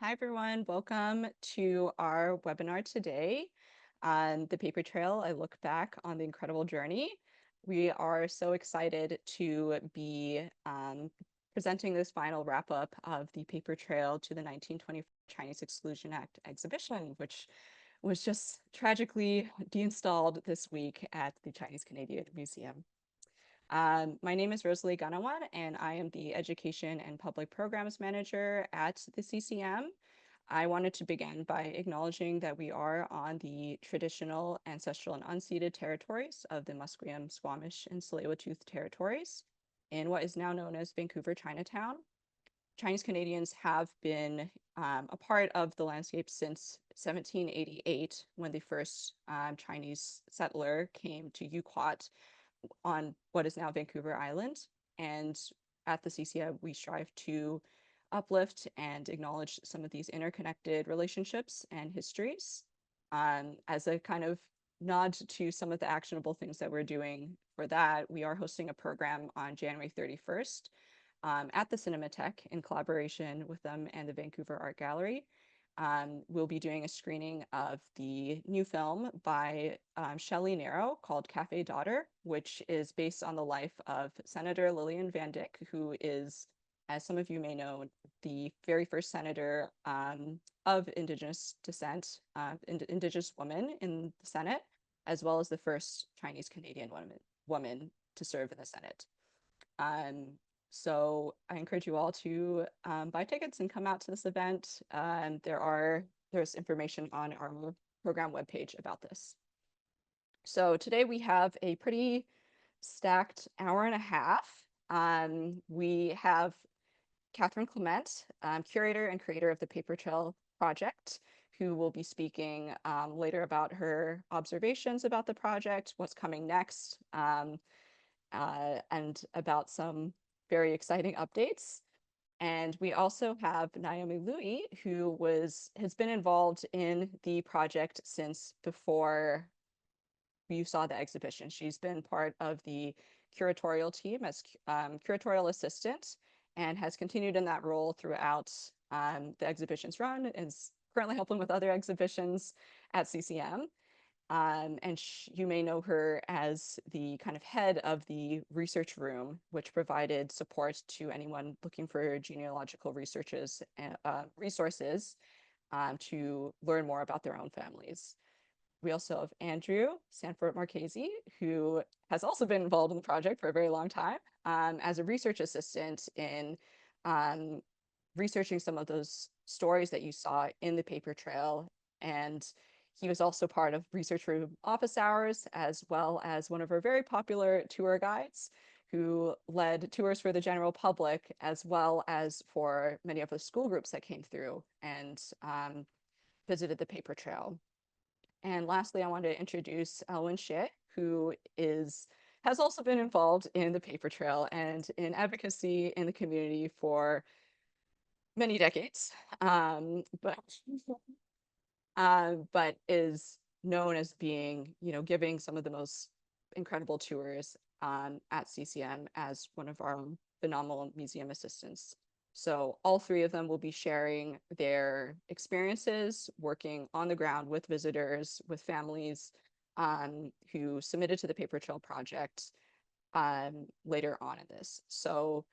Hi, everyone. Welcome to our webinar today on the paper trail. I look back on the incredible journey. We are so excited to be presenting this final wrap up of the paper trail to the 1924 Chinese Exclusion Act exhibition, which was just tragically deinstalled this week at the Chinese Canadian Museum. My name is Rosalie Ganawan, and I am the Education and Public Programs Manager at the CCM. I wanted to begin by acknowledging that we are on the traditional, ancestral, and unceded territories of the Musqueam, Squamish, and Tsleil-Waututh territories in what is now known as Vancouver, Chinatown. Chinese Canadians have been a part of the landscape since 1788, when the first Chinese settler came to Yuquat on what is now Vancouver Island. And at the CCA, we strive to uplift and acknowledge some of these interconnected relationships and histories. As a kind of nod to some of the actionable things that we're doing for that, we are hosting a program on January 31st at the Cinematheque in collaboration with them and the Vancouver Art Gallery. We'll be doing a screening of the new film by Shelley Nero called Cafe Daughter, which is based on the life of Senator Lillian Van Dyck, who is, as some of you may know, the very first senator of Indigenous descent, Indigenous woman in the Senate, as well as the first Chinese Canadian woman to serve in the Senate. So I encourage you all to buy tickets and come out to this event. There's information on our program webpage about this. So today we have a pretty stacked hour and a half. We have Catherine Clement, curator and creator of the Paper Trail Project, who will be speaking later about her observations about the project, what's coming next, and about some very exciting updates. And we also have Naomi Louie, who has been involved in the project since before you saw the exhibition. She's been part of the curatorial team as curatorial assistant and has continued in that role throughout the exhibition's run and is currently helping with other exhibitions at CCM. And you may know her as the kind of head of the research room, which provided support to anyone looking for genealogical resources to learn more about their own families. We also have Andrew Sandfort-Marchese, who has also been involved in the project for a very long time as a research assistant in researching some of those stories that you saw in the paper trail. And he was also part of research room office hours, as well as one of our very popular tour guides who led tours for the general public, as well as for many of the school groups that came through and visited the paper trail. And lastly, I want to introduce Elwin Xie, who has also been involved in the paper trail and in advocacy in the community for many decades, but is known as being, giving some of the most incredible tours at CCM as one of our phenomenal museum assistants. So all three of them will be sharing their experiences working on the ground with visitors, with families who submitted to the Paper Trail Project later on in this. So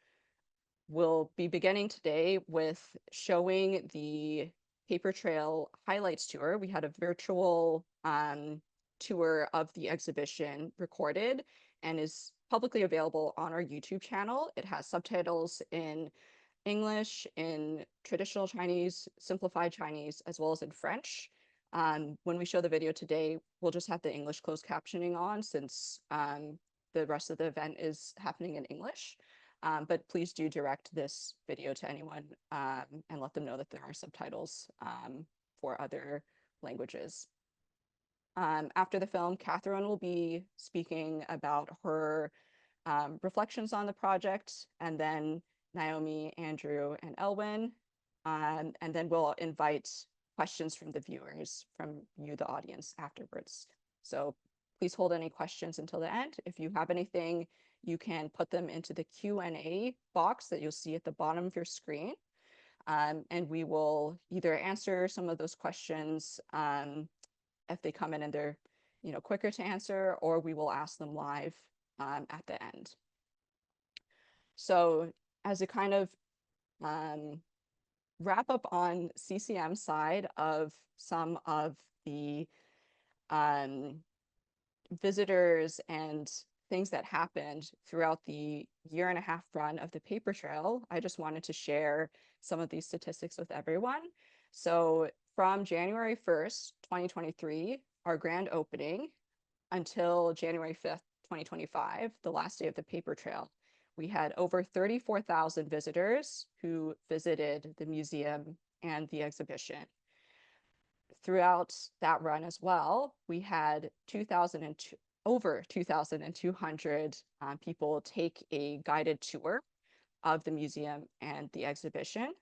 we'll be beginning today with showing the Paper Trail Highlights Tour. We had a virtual tour of the exhibition recorded and is publicly available on our YouTube channel. It has subtitles in English, in traditional Chinese, simplified Chinese, as well as in French. When we show the video today, we'll just have the English closed captioning on since the rest of the event is happening in English. But please do direct this video to anyone and let them know that there are subtitles for other languages. After the film, Catherine will be speaking about her reflections on the project, and then Naomi, Andrew, and Elwin. And then we'll invite questions from the viewers, from you, the audience, afterwards. So please hold any questions until the end. If you have anything, you can put them into the Q&A box that you'll see at the bottom of your screen. And we will either answer some of those questions if they come in and they're quicker to answer, or we will ask them live at the end. So as a kind of wrap up on CCM side of some of the visitors and things that happened throughout the year-and-a-half run of the paper trail, I just wanted to share some of these statistics with everyone. So from January 1st, 2023, our grand opening, until January 5th, 2025, the last day of the paper trail, we had over 34,000 visitors who visited the museum and the exhibition. Throughout that run as well, we had over 2,200 people take a guided tour of the museum and the exhibition.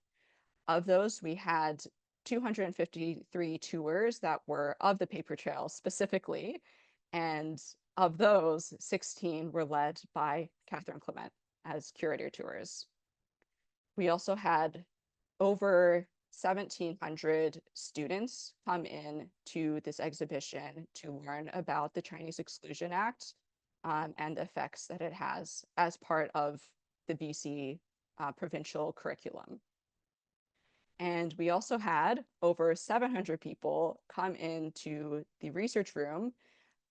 Of those, we had 253 tours that were of the paper trail specifically, and of those, 16 were led by Catherine Clement as curator tours. We also had over 1,700 students come in to this exhibition to learn about the Chinese Exclusion Act and the effects that it has as part of the BC provincial curriculum. And we also had over 700 people come into the research room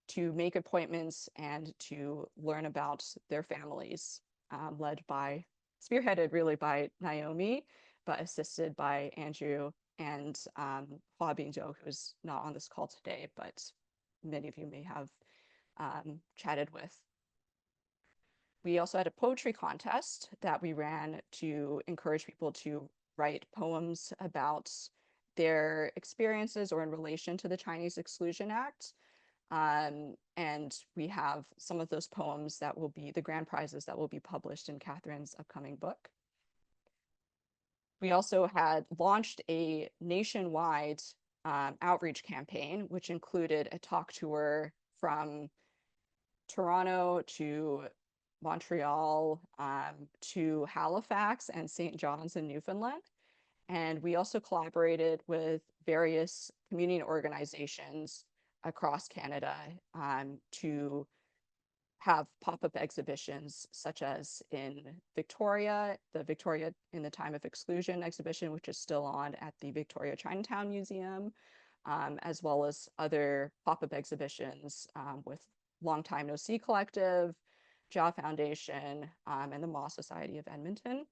to make appointments and to learn about their families, spearheaded really by Naomi, but assisted by Andrew and Hua Bingzhou, who's not on this call today, but many of you may have chatted with. We also had a poetry contest that we ran to encourage people to write poems about their experiences or in relation to the Chinese Exclusion Act. And we have some of those poems that will be the grand prizes that will be published in Catherine's upcoming book. We also had launched a nationwide outreach campaign, which included a talk tour from Toronto to Montreal to Halifax and St. John's in Newfoundland. And we also collaborated with various community organizations across Canada to have pop-up exhibitions, such as in Victoria, the Victoria in the Time of Exclusion exhibition, which is still on at the Victoria Chinatown Museum, as well as other pop-up exhibitions with Long Time No See Collective, Jaw Foundation, and the Maw Society of Edmonton.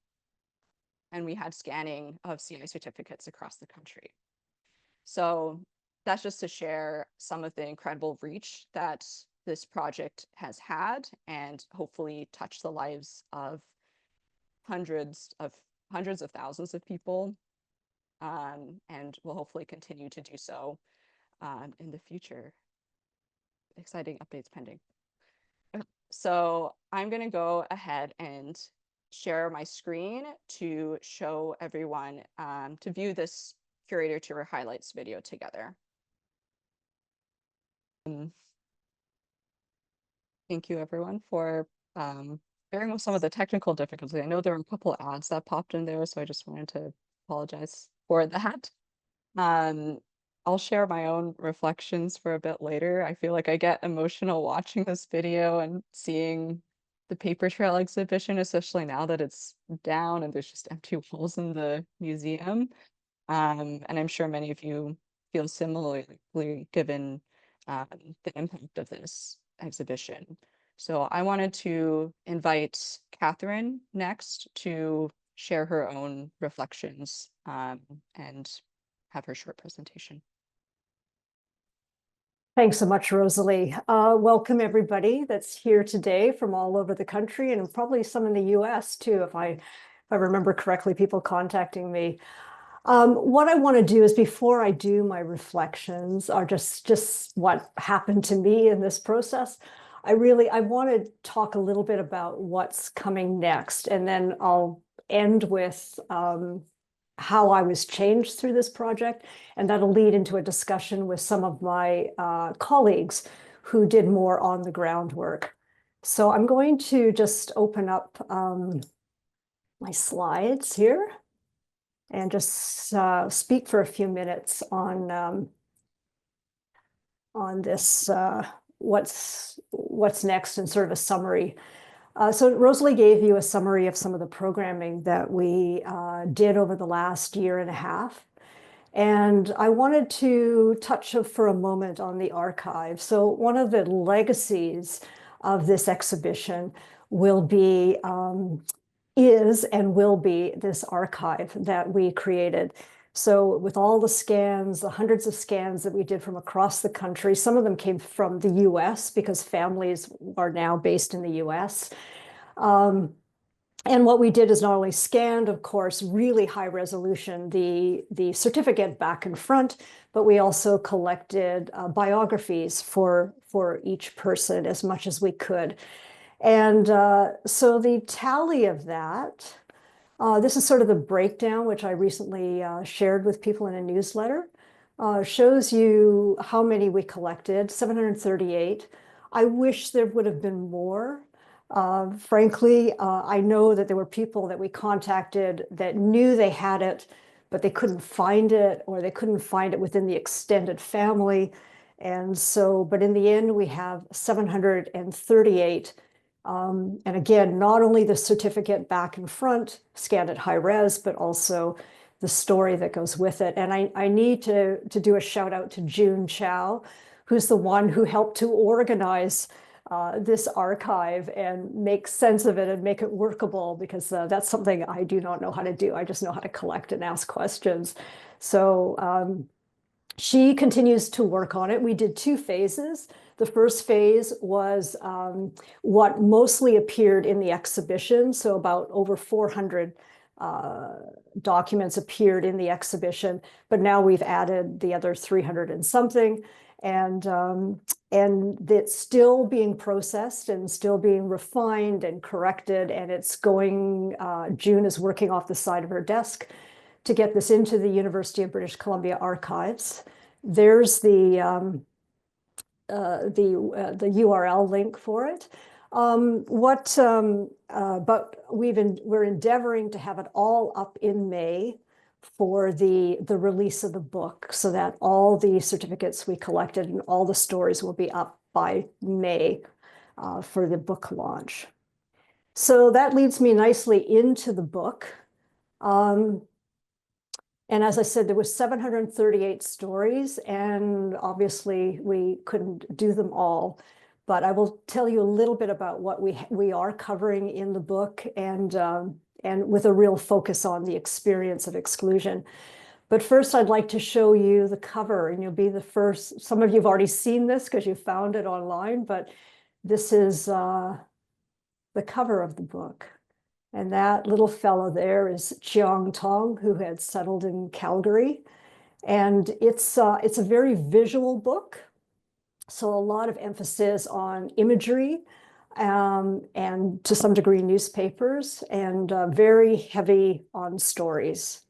And we had scanning of CI certificates across the country. So that's just to share some of the incredible reach that this project has had and hopefully touch the lives of hundreds of thousands of people, and will hopefully continue to do so in the future. Exciting updates pending. So I'm going to go ahead and share my screen to show everyone to view this curator tour highlights video together. Thank you everyone for bearing with some of the technical difficulties. I know there were a couple ads that popped in there, so I just wanted to apologize for that. I'll share my own reflections for a bit later. I feel like I get emotional watching this video and seeing the paper trail exhibition, especially now that it's down and there's just empty walls in the museum. And I'm sure many of you feel similarly given the impact of this exhibition. So I wanted to invite Catherine next to share her own reflections and have her short presentation. Thanks so much, Rosalie. Welcome everybody that's here today from all over the country, and probably some in the US too, if I remember correctly, people contacting me. What I want to do is, before I do my reflections, are just what happened to me in this process, I want to talk a little bit about what's coming next, and then I'll end with how I was changed through this project, and that'll lead into a discussion with some of my colleagues who did more on the ground work. So I'm going to just open up my slides here. and just speak for a few minutes on this, what's next, and sort of a summary. So Rosalie gave you a summary of some of the programming that we did over the last year and a half. And I wanted to touch for a moment on the archive. So one of the legacies of this exhibition will be, is and will be this archive that we created. So with all the scans, the hundreds of scans that we did from across the country, some of them came from the US because families are now based in the US. And what we did is not only scanned, of course, really high resolution, the certificate back and front, but we also collected biographies for each person as much as we could. And so the tally of that, this is sort of the breakdown, which I recently shared with people in a newsletter, shows you how many we collected, 738. I wish there would have been more. Frankly, I know that there were people that we contacted that knew they had it, but they couldn't find it, or they couldn't find it within the extended family. And so, but in the end, we have 738. And again, not only the certificate back and front, scanned at high res, but also the story that goes with it. And I need to do a shout out to June Chow, who's the one who helped to organize this archive and make sense of it and make it workable, because that's something I do not know how to do. I just know how to collect and ask questions. So she continues to work on it. We did 2 phases. The first phase was what mostly appeared in the exhibition. So about over 400 documents appeared in the exhibition, but now we've added the other 300 and something. And it's still being processed and still being refined and corrected. And it's going, June is working off the side of her desk to get this into the University of British Columbia archives. There's the URL link for it. But we're endeavoring to have it all up in May for the release of the book, so that all the certificates we collected and all the stories will be up by May for the book launch. So that leads me nicely into the book. And as I said, there was 738 stories, and obviously we couldn't do them all. But I will tell you a little bit about what we are covering in the book, and with a real focus on the experience of exclusion. But first, I'd like to show you the cover, and you'll be the first. Some of you have already seen this because you found it online, but this is the cover of the book. And that little fellow there is Cheong Tong, who had settled in Calgary. And it's a very visual book. So a lot of emphasis on imagery, and to some degree newspapers, and very heavy on stories.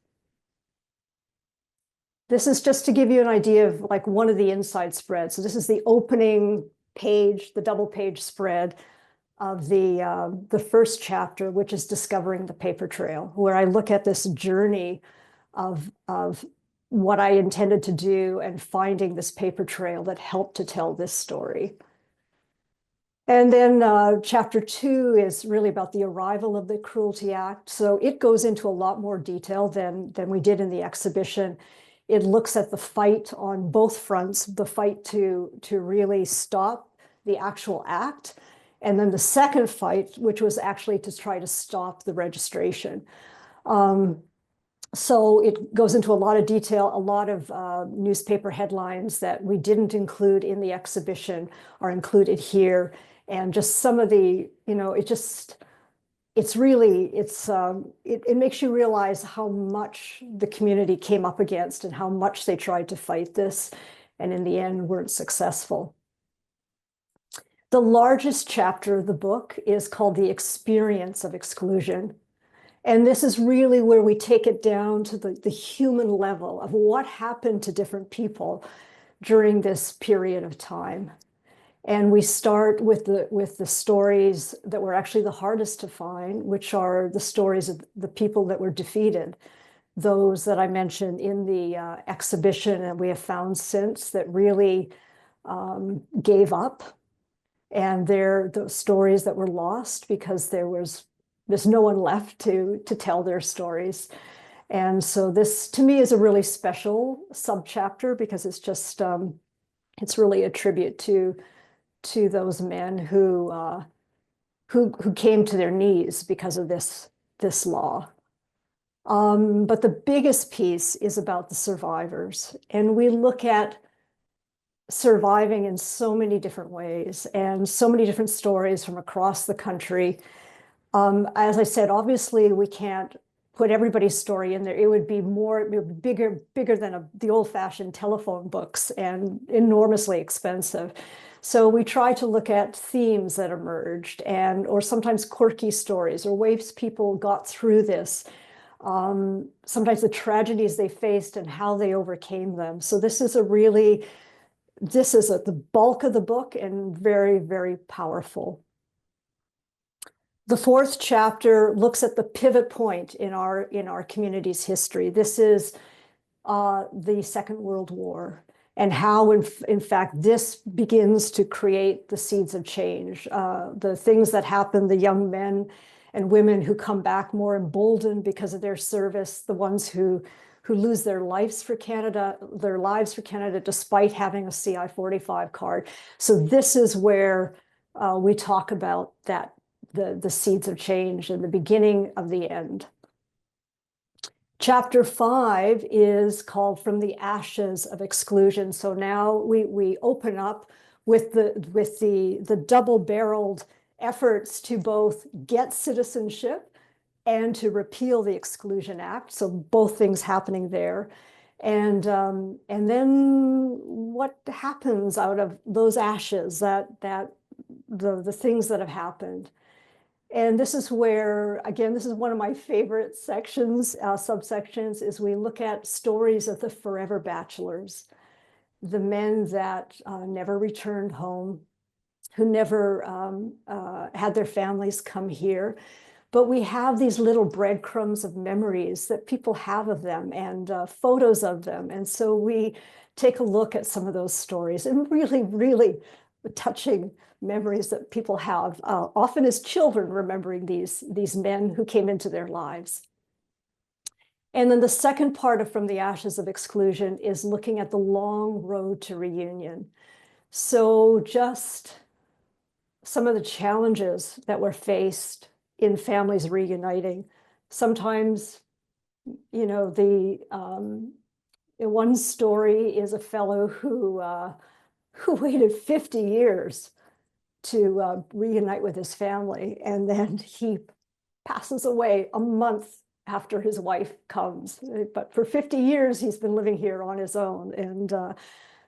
This is just to give you an idea of like one of the inside spreads. So this is the opening page, the double page spread of the first chapter, which is Discovering the Paper Trail, where I look at this journey of what I intended to do and finding this paper trail that helped to tell this story. And then chapter 2 is really about the arrival of the Cruelty Act. So it goes into a lot more detail than we did in the exhibition. It looks at the fight on both fronts, the fight to really stop the actual act, and then the second fight, which was actually to try to stop the registration. So it goes into a lot of detail. A lot of newspaper headlines that we didn't include in the exhibition are included here. And just some of the, it makes you realize how much the community came up against and how much they tried to fight this, and in the end weren't successful. The largest chapter of the book is called The Experience of Exclusion. And this is really where we take it down to the human level of what happened to different people during this period of time. And we start with the stories that were actually the hardest to find, which are the stories of the people that were defeated, those that I mentioned in the exhibition and we have found since that really gave up, and they're the stories that were lost because there's no one left to tell their stories. And so this to me is a really special subchapter because it's just it's really a tribute to those men who came to their knees because of this law. But the biggest piece is about the survivors, and we look at surviving in so many different ways and so many different stories from across the country. As I said, obviously we can't put everybody's story in there. It would be bigger than the old-fashioned telephone books and enormously expensive. So we try to look at themes that emerged or sometimes quirky stories or ways people got through this. Sometimes the tragedies they faced and how they overcame them. So this is the bulk of the book and very, very powerful. The fourth chapter looks at the pivot point in our community's history. This is the Second World War and how, in fact, this begins to create the seeds of change. The things that happen, the young men and women who come back more emboldened because of their service, the ones who lose their lives for Canada, despite having a CI-45 card. So this is where we talk about the seeds of change and the beginning of the end. Chapter 5 is called From the Ashes of Exclusion. So now we open up with the double-barreled efforts to both get citizenship and to repeal the Exclusion Act. So both things happening there. And then what happens out of those ashes, the things that have happened. And this is where, again, this is one of my favorite sections, subsections, is we look at stories of the forever bachelors, the men that never returned home, who never had their families come here. But we have these little breadcrumbs of memories that people have of them and photos of them. And so we take a look at some of those stories and really, really touching memories that people have, often as children, remembering these men who came into their lives. And then the second part of From the Ashes of Exclusion is looking at the long road to reunion. So just some of the challenges that were faced in families reuniting. Sometimes, the one story is a fellow who waited 50 years to reunite with his family, and then he passes away a month after his wife comes. But for 50 years, he's been living here on his own, and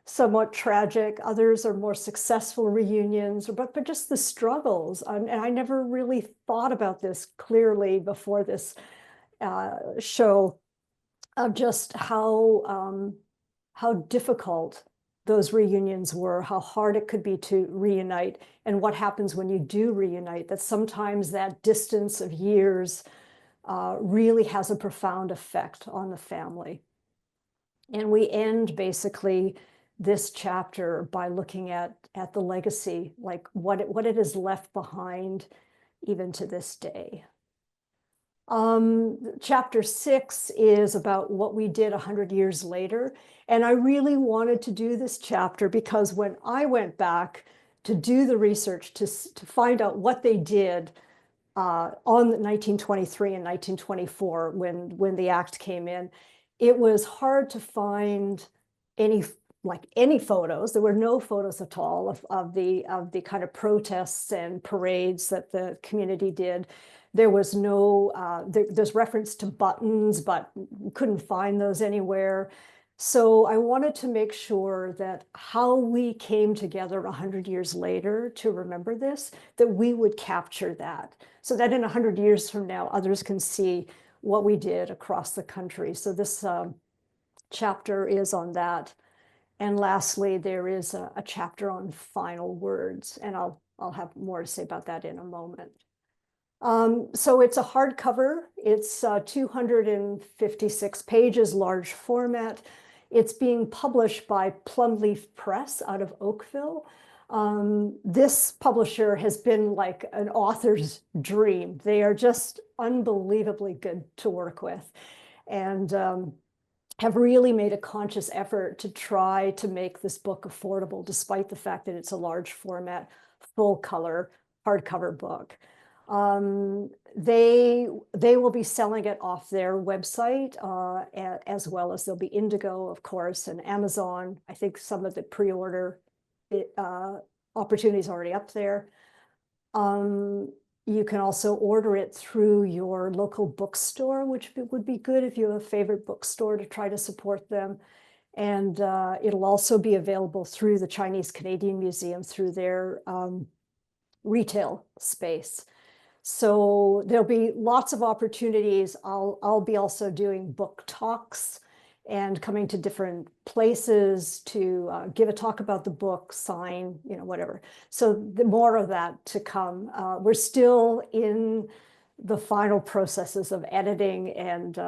somewhat tragic. Others are more successful reunions, but just the struggles. And I never really thought about this clearly before this show, of just how difficult those reunions were, how hard it could be to reunite, and what happens when you do reunite, that sometimes that distance of years really has a profound effect on the family. And we end basically this chapter by looking at the legacy, like what it has left behind even to this day. Chapter 6 is about what we did 100 years later. And I really wanted to do this chapter because when I went back to do the research to find out what they did on 1923 and 1924 when the act came in, it was hard to find any photos. There were no photos at all of the kind of protests and parades that the community did. There was there's reference to buttons, but couldn't find those anywhere. So I wanted to make sure that how we came together 100 years later to remember this, that we would capture that, so that in 100 years from now, others can see what we did across the country. So this chapter is on that. And lastly, there is a chapter on final words, and I'll have more to say about that in a moment. So it's a hardcover. It's 256 pages, large format. It's being published by Plumleaf Press out of Oakville. This publisher has been like an author's dream. They are just unbelievably good to work with, and have really made a conscious effort to try to make this book affordable, despite the fact that it's a large format, full color, hardcover book. They will be selling it off their website, as well as there'll be Indigo, of course, and Amazon. I think some of the pre-order opportunities already up there. You can also order it through your local bookstore, which would be good if you have a favorite bookstore to try to support them. And it'll also be available through the Chinese Canadian Museum through their retail space. So there'll be lots of opportunities. I'll be also doing book talks and coming to different places to give a talk about the book, sign, whatever. So the more of that to come. We're still in the final processes of editing and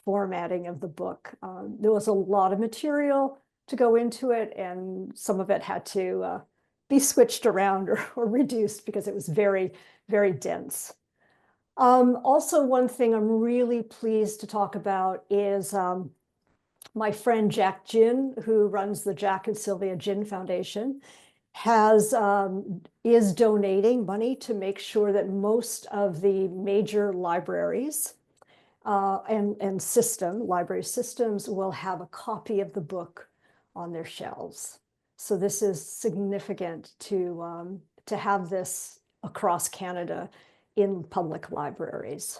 formatting of the book. There was a lot of material to go into it, and some of it had to be switched around or reduced because it was very, very dense. Also, one thing I'm really pleased to talk about is my friend Jack Jin, who runs the Jack and Sylvia Jin Foundation, is donating money to make sure that most of the major libraries and library systems will have a copy of the book on their shelves. So this is significant to have this across Canada in public libraries.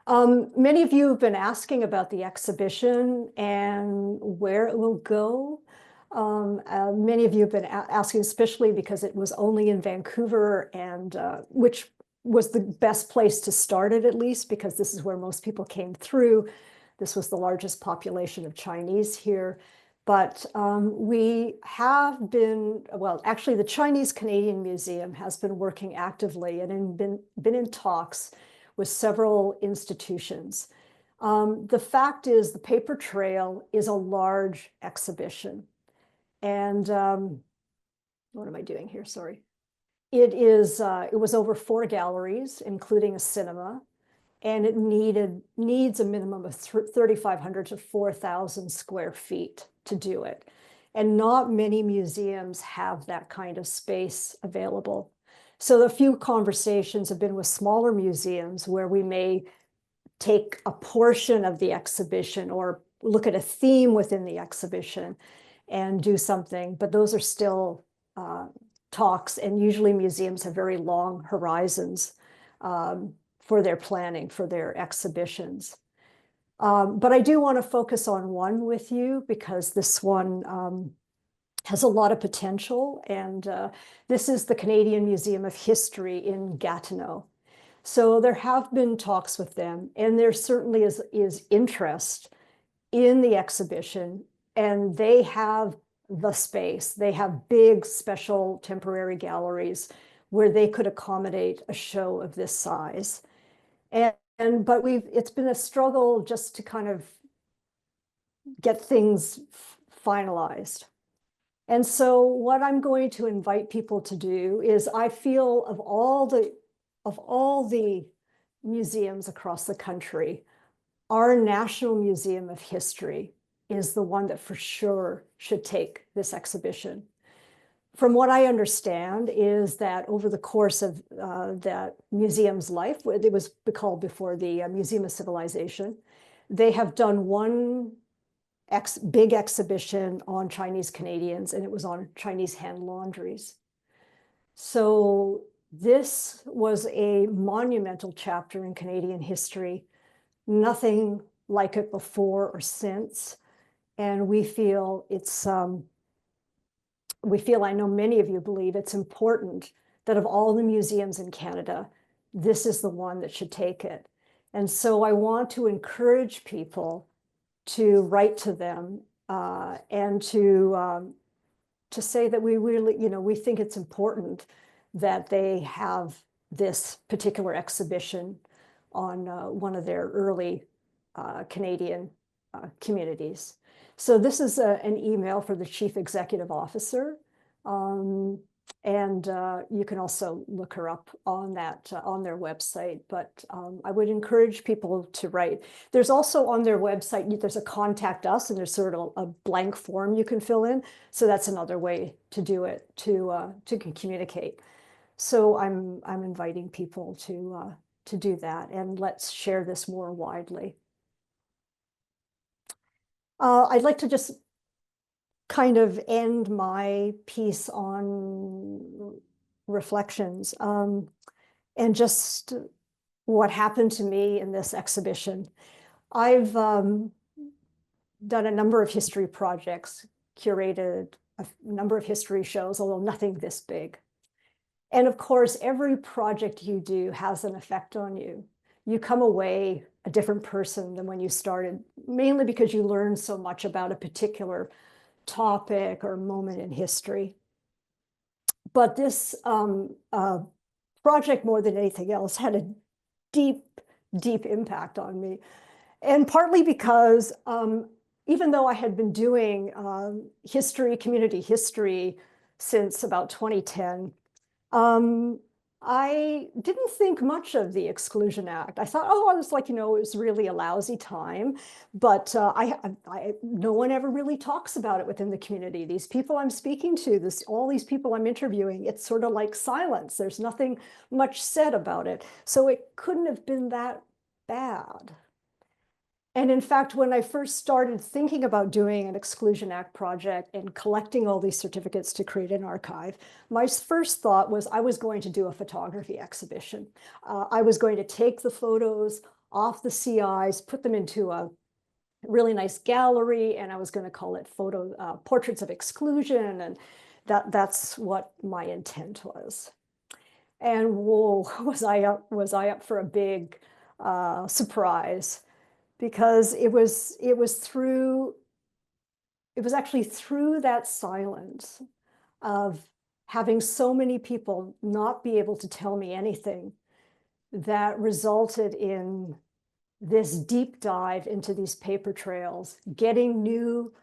Many of you have been asking about the exhibition and where it will go. Many of you have been asking, especially because it was only in Vancouver, and which was the best place to start it, at least, because this is where most people came through. This was the largest population of Chinese here. But we have been, well, actually, the Chinese Canadian Museum has been working actively and been in talks with several institutions. The fact is, the paper trail is a large exhibition. And what am I doing here? Sorry. It was over 4 galleries, including a cinema, and it needs a minimum of 3,500 to 4,000 square feet to do it. And not many museums have that kind of space available. So a few conversations have been with smaller museums where we may take a portion of the exhibition or look at a theme within the exhibition and do something, but those are still talks, and usually museums have very long horizons for their planning, for their exhibitions. But I do want to focus on one with you because this one has a lot of potential, and this is the Canadian Museum of History in Gatineau. So there have been talks with them, and there certainly is interest in the exhibition, and they have the space. They have big special temporary galleries where they could accommodate a show of this size. But it's been a struggle just to kind of get things finalized. And so what I'm going to invite people to do is, I feel of all the museums across the country, our National Museum of History is the one that for sure should take this exhibition. From what I understand is that over the course of that museum's life, it was called before the Museum of Civilization, they have done one big exhibition on Chinese Canadians, and it was on Chinese hand laundries. So this was a monumental chapter in Canadian history, nothing like it before or since. And we feel I know many of you believe it's important that of all the museums in Canada, this is the one that should take it. And so I want to encourage people to write to them and to say that we really, we think it's important that they have this particular exhibition on one of their early Canadian communities. So this is an email for the chief executive officer. And you can also look her up on that on their website. But I would encourage people to write. There's also on their website, there's a contact us, and there's sort of a blank form you can fill in. So that's another way to do it, to communicate. So I'm inviting people to do that, and let's share this more widely. I'd like to just kind of end my piece on reflections and just what happened to me in this exhibition. I've done a number of history projects, curated a number of history shows, although nothing this big. And of course, every project you do has an effect on you. You come away a different person than when you started, mainly because you learn so much about a particular topic or moment in history. But this project, more than anything else, had a deep, deep impact on me. And partly because even though I had been doing history, community history, since about 2010, I didn't think much of the Exclusion Act. I thought, oh, I was like, it was really a lousy time, but no one ever really talks about it within the community. These people I'm speaking to, all these people I'm interviewing, it's sort of like silence. There's nothing much said about it. So it couldn't have been that bad. And in fact, when I first started thinking about doing an Exclusion Act project and collecting all these certificates to create an archive, my first thought was I was going to do a photography exhibition. I was going to take the photos off the CIs, put them into a really nice gallery, and I was going to call it Portraits of Exclusion, and that's what my intent was. And whoa, was I up for a big surprise. Because it was actually through that silence of having so many people not be able to tell me anything that resulted in this deep dive into these paper trails, getting new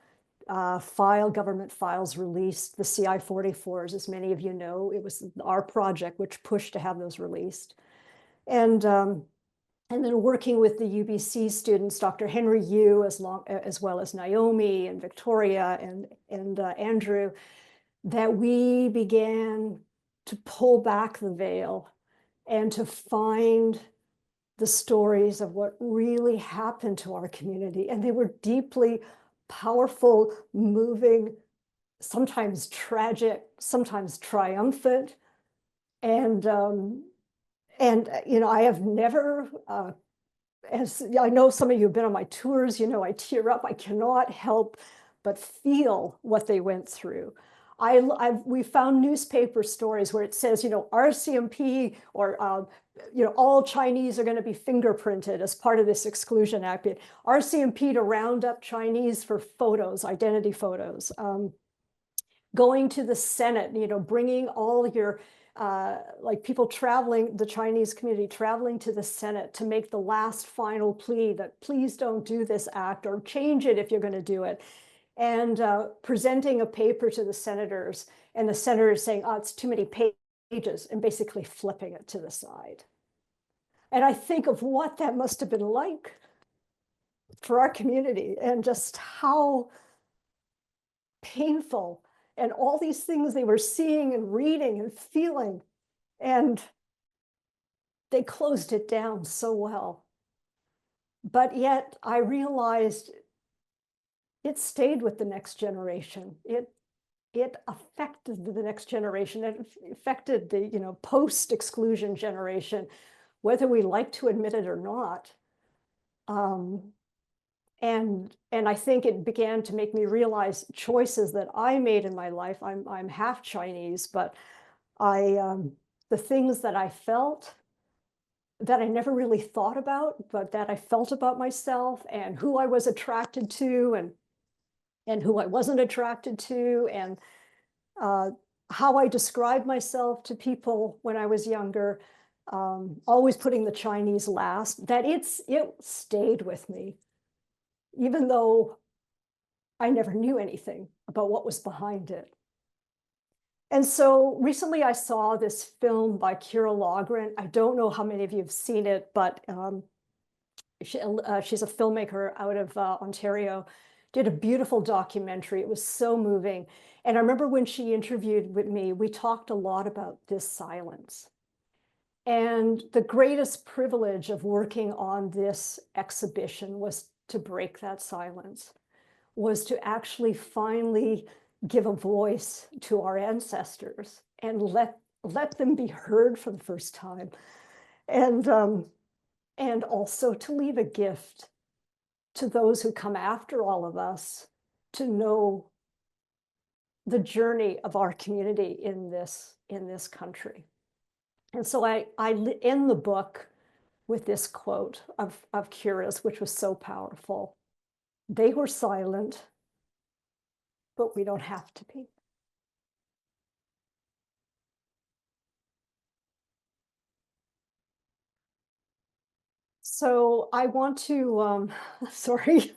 government files released, the CI-44s, as many of you know. It was our project which pushed to have those released. And then working with the UBC students, Dr. Henry Yu, as well as Naomi and Victoria and Andrew, that we began to pull back the veil and to find the stories of what really happened to our community. And they were deeply powerful, moving, sometimes tragic, sometimes triumphant. And I have never, as I know some of you have been on my tours, I tear up. I cannot help but feel what they went through. We found newspaper stories where it says, RCMP or, all Chinese are going to be fingerprinted as part of this Exclusion Act. RCMP to round up Chinese for photos, identity photos. Going to the Senate, bringing all your like people traveling, the Chinese community traveling to the Senate to make the last final plea that please don't do this act or change it if you're going to do it. And presenting a paper to the senators, and the senators saying, oh, it's too many pages, and basically flipping it to the side. And I think of what that must have been like for our community, and just how painful, and all these things they were seeing and reading and feeling, and they closed it down so well. But yet I realized it stayed with the next generation. It affected the next generation. It affected the post-exclusion generation, whether we like to admit it or not. And I think it began to make me realize choices that I made in my life. I'm half Chinese, but the things that I felt that I never really thought about, but that I felt about myself, and who I was attracted to, and who I wasn't attracted to, and how I described myself to people when I was younger, always putting the Chinese last, that it stayed with me, even though I never knew anything about what was behind it. And so recently I saw this film by Kira Logren. I don't know how many of you have seen it, but she's a filmmaker out of Ontario, did a beautiful documentary. It was so moving. And I remember when she interviewed with me, we talked a lot about this silence. And the greatest privilege of working on this exhibition was to break that silence, was to actually finally give a voice to our ancestors and let them be heard for the first time. And also to leave a gift to those who come after all of us to know the journey of our community in this country. And so I end the book with this quote of Kira's, which was so powerful. They were silent, but we don't have to be. So I want to, sorry,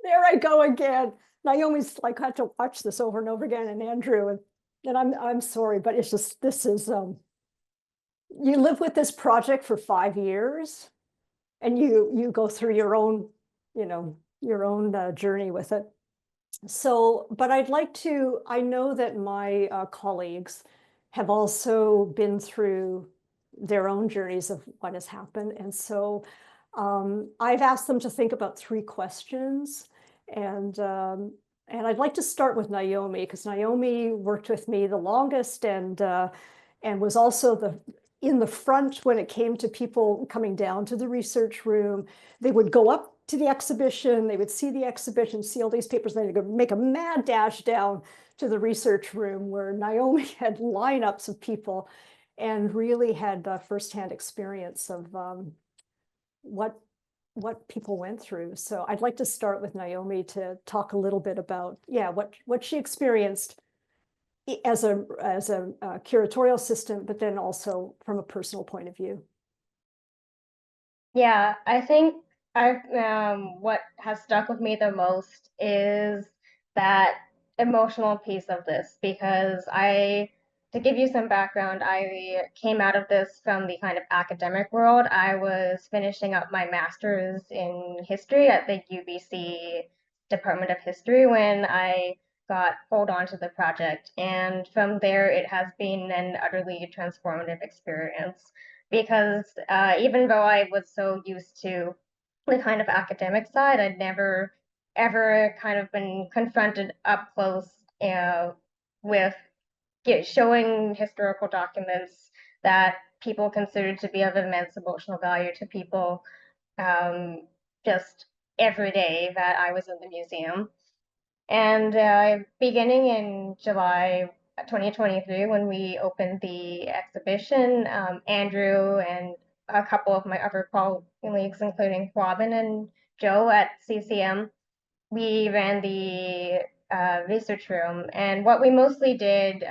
there I go again. Naomi's like had to watch this over and over again, and Andrew, and I'm sorry, but it's just, this is, you live with this project for 5 years, and you go through your own, your own journey with it. So, but I'd like to, I know that my colleagues have also been through their own journeys of what has happened. And so I've asked them to think about 3 questions. And I'd like to start with Naomi, because Naomi worked with me the longest and was also in the front when it came to people coming down to the research room. They would go up to the exhibition, they would see the exhibition, see all these papers, and then they would make a mad dash down to the research room where Naomi had lineups of people and really had firsthand experience of what people went through. So I'd like to start with Naomi to talk a little bit about, yeah, what she experienced as a curatorial assistant, but then also from a personal point of view. Yeah, I think what has stuck with me the most is that emotional piece of this because to give you some background, I came out of this from the kind of academic world. I was finishing up my master's in history at the UBC Department of History when I got pulled onto the project. And from there, it has been an utterly transformative experience because even though I was so used to the kind of academic side, I'd never ever kind of been confronted up close with showing historical documents that people considered to be of immense emotional value to people just every day that I was in the museum. And beginning in July 2023, when we opened the exhibition, Andrew and a couple of my other colleagues, including Robin and Joe at CCM, we ran the research room. And what we mostly did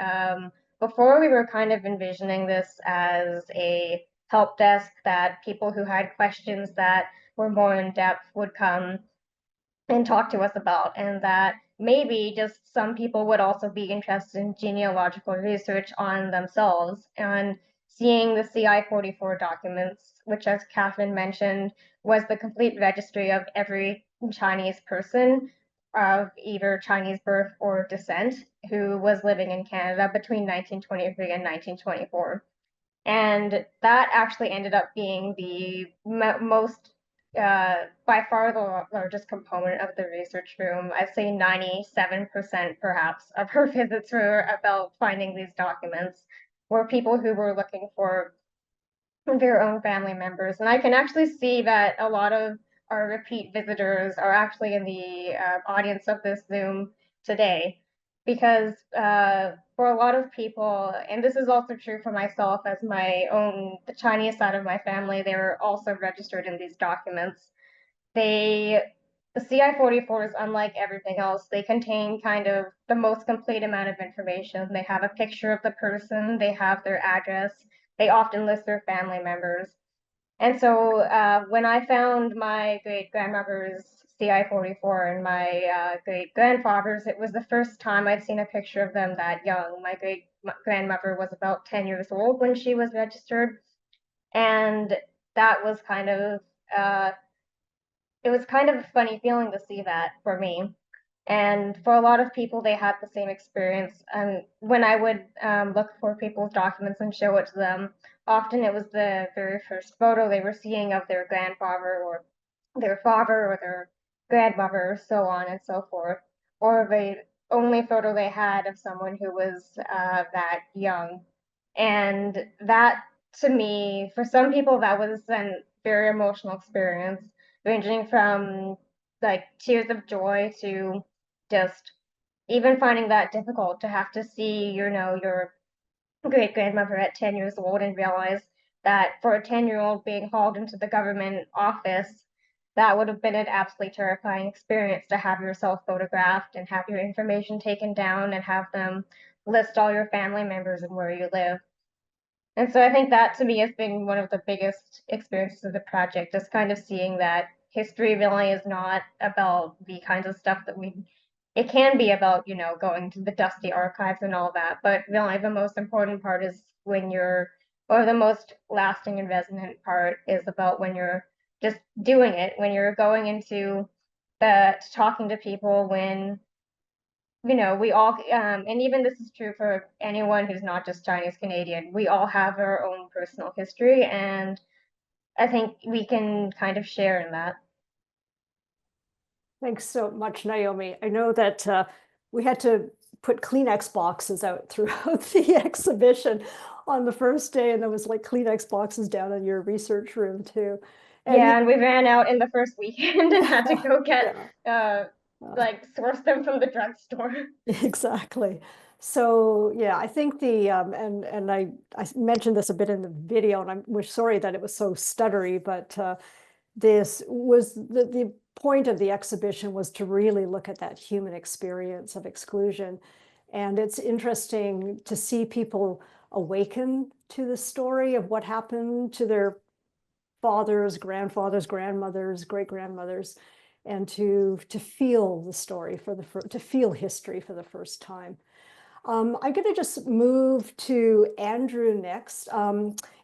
before, we were kind of envisioning this as a help desk that people who had questions that were more in depth would come and talk to us about, and that maybe just some people would also be interested in genealogical research on themselves. And seeing the CI-44 documents, which, as Catherine mentioned, was the complete registry of every Chinese person of either Chinese birth or descent who was living in Canada between 1923 and 1924. And that actually ended up being the most, by far the largest component of the research room. I'd say 97% perhaps of her visits were about finding these documents, were people who were looking for their own family members. And I can actually see that a lot of our repeat visitors are actually in the audience of this Zoom today. Because for a lot of people, and this is also true for myself as the Chinese side of my family, they were also registered in these documents. The CI-44s, unlike everything else, they contain kind of the most complete amount of information. They have a picture of the person, they have their address, they often list their family members. And so when I found my great grandmother's CI-44 and my great grandfather's, it was the first time I'd seen a picture of them that young. My great grandmother was about 10 years old when she was registered. And that was uh, it was kind of a funny feeling to see that for me. And for a lot of people, they had the same experience. And when I would look for people's documents and show it to them, often it was the very first photo they were seeing of their grandfather or their father or their grandmother, so on and so forth, or the only photo they had of someone who was that young. And that, to me, for some people, that was a very emotional experience, ranging from like tears of joy to just even finding that difficult to have to see, your great grandmother at 10 years old and realize that for a 10-year-old being hauled into the government office, that would have been an absolutely terrifying experience to have yourself photographed and have your information taken down and have them list all your family members and where you live. And so I think that to me has been one of the biggest experiences of the project, just kind of seeing that history really is not about the kinds of stuff that it can be about, going to the dusty archives and all that, but really the most important part is or the most lasting and resonant part is about when you're just doing it, when you're going into talking to people, when we all, and even this is true for anyone who's not just Chinese Canadian, we all have our own personal history, and I think we can kind of share in that. Thanks so much, Naomi. I know that we had to put Kleenex boxes out throughout the exhibition on the first day, and there was like Kleenex boxes down in your research room too. And Yeah, and we ran out in the first weekend and had to go get yeah. source them from the drugstore. Exactly. So yeah, I think the and I mentioned this a bit in the video, and we're sorry that it was so stuttery, but this was the point of the exhibition was to really look at that human experience of exclusion. And it's interesting to see people awaken to the story of what happened to their fathers, grandfathers, grandmothers, great grandmothers, and to feel the story to feel history for the first time. I'm going to just move to Andrew next.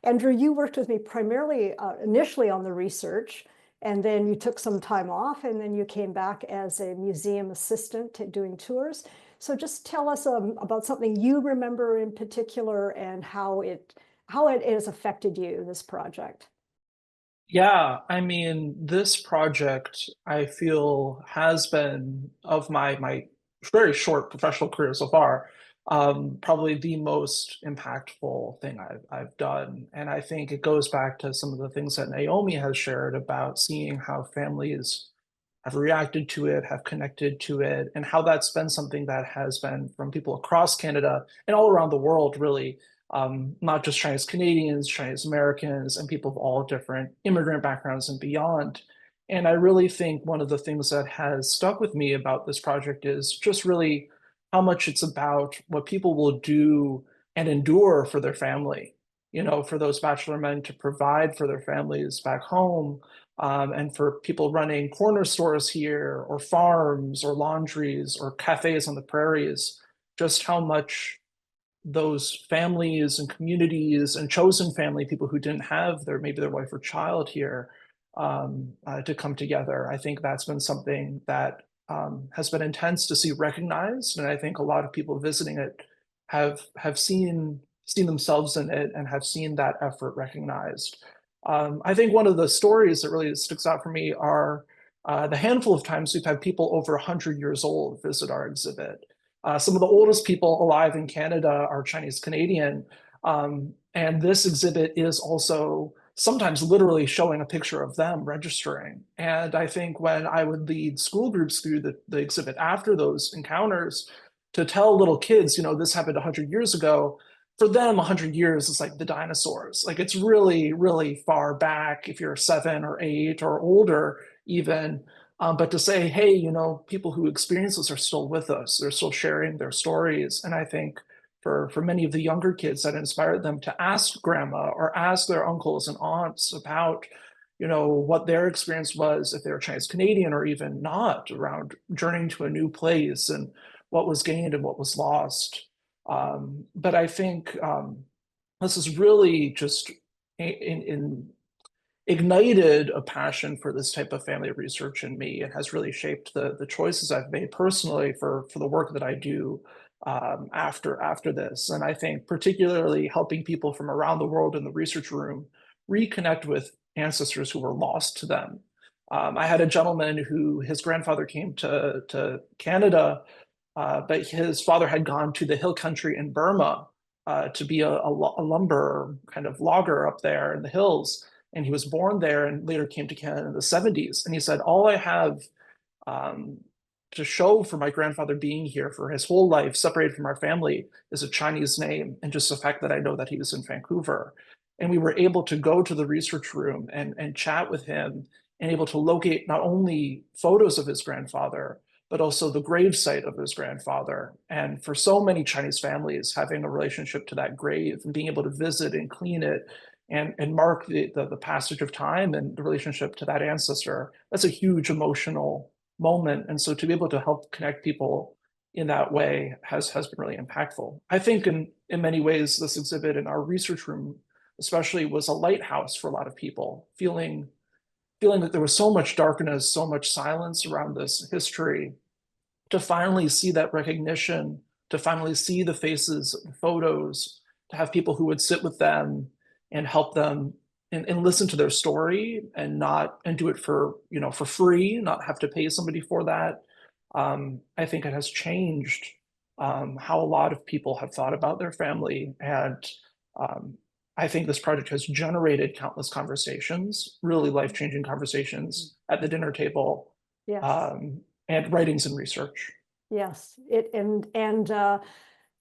Andrew, you worked with me primarily initially on the research, and then you took some time off, and then you came back as a museum assistant doing tours. So just tell us about something you remember in particular and how it has affected you, this project. Yeah, I mean, this project I feel has been of my very short professional career so far, probably the most impactful thing I've done. And I think it goes back to some of the things that Naomi has shared about seeing how families have reacted to it, have connected to it, and how that's been something that has been from people across Canada and all around the world, really, not just Chinese Canadians, Chinese Americans, and people of all different immigrant backgrounds and beyond. And I really think one of the things that has stuck with me about this project is just really how much it's about what people will do and endure for their family. You know, for those bachelor men to provide for their families back home, and for people running corner stores here, or farms, or laundries, or cafes on the prairies, just how much those families and communities and chosen family, people who didn't have maybe their wife or child here, to come together. I think that's been something that has been intense to see recognized, and I think a lot of people visiting it have seen themselves in it and have seen that effort recognized. I think one of the stories that really sticks out for me are the handful of times we've had people over 100 years old visit our exhibit. Some of the oldest people alive in Canada are Chinese Canadian, and this exhibit is also sometimes literally showing a picture of them registering. And I think when I would lead school groups through the exhibit after those encounters to tell little kids, this happened 100 years ago, for them, 100 years is like the dinosaurs. Like it's really, really far back if you're 7 or 8 or older even. But to say, hey, people who experience this are still with us. They're still sharing their stories. And I think for many of the younger kids that inspired them to ask grandma or ask their uncles and aunts about, what their experience was if they were Chinese Canadian or even not, around journeying to a new place and what was gained and what was lost. But I think this is really just in ignited a passion for this type of family research in me. It has really shaped the choices I've made personally for the work that I do after this. And I think particularly helping people from around the world in the research room reconnect with ancestors who were lost to them. I had a gentleman who his grandfather came to Canada, but his father had gone to the hill country in Burma to be a lumber kind of logger up there in the hills. And he was born there and later came to Canada in the 70s. And he said, all I have to show for my grandfather being here for his whole life, separated from our family, is a Chinese name and just the fact that I know that he was in Vancouver. And we were able to go to the research room and chat with him and able to locate not only photos of his grandfather, but also the gravesite of his grandfather. And for so many Chinese families, having a relationship to that grave and being able to visit and clean it and mark the passage of time and the relationship to that ancestor, that's a huge emotional moment. And so to be able to help connect people in that way has been really impactful. I think in many ways, this exhibit in our research room especially was a lighthouse for a lot of people, feeling that there was so much darkness, so much silence around this history, to finally see that recognition, to finally see the faces, the photos, to have people who would sit with them and help them and listen to their story and do it for free, not have to pay somebody for that. I think it has changed how a lot of people have thought about their family. And I think this project has generated countless conversations, really life-changing conversations at the dinner table, Yes. And writings and research. Yes, and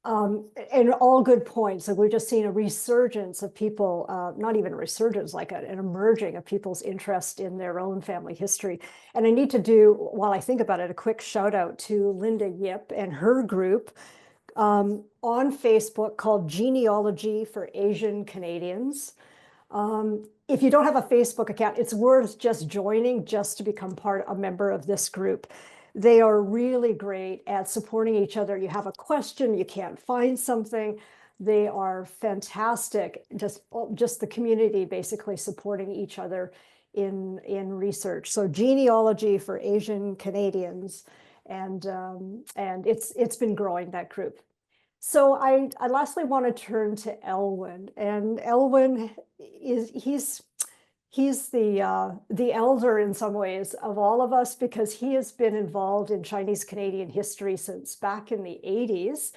all good points. Like we've just seen a resurgence of people, not even a resurgence, like an emerging of people's interest in their own family history. And I need to do, while I think about it, a quick shout out to Linda Yip and her group on Facebook called Genealogy for Asian Canadians. If you don't have a Facebook account, it's worth just joining just to become a member of this group. They are really great at supporting each other. You have a question, you can't find something. They are fantastic. Just the community basically supporting each other in research. So Genealogy for Asian Canadians, and it's been growing, that group. So I lastly want to turn to Elwin, and Elwin he's the elder in some ways of all of us, because he has been involved in Chinese Canadian history since back in the 80s.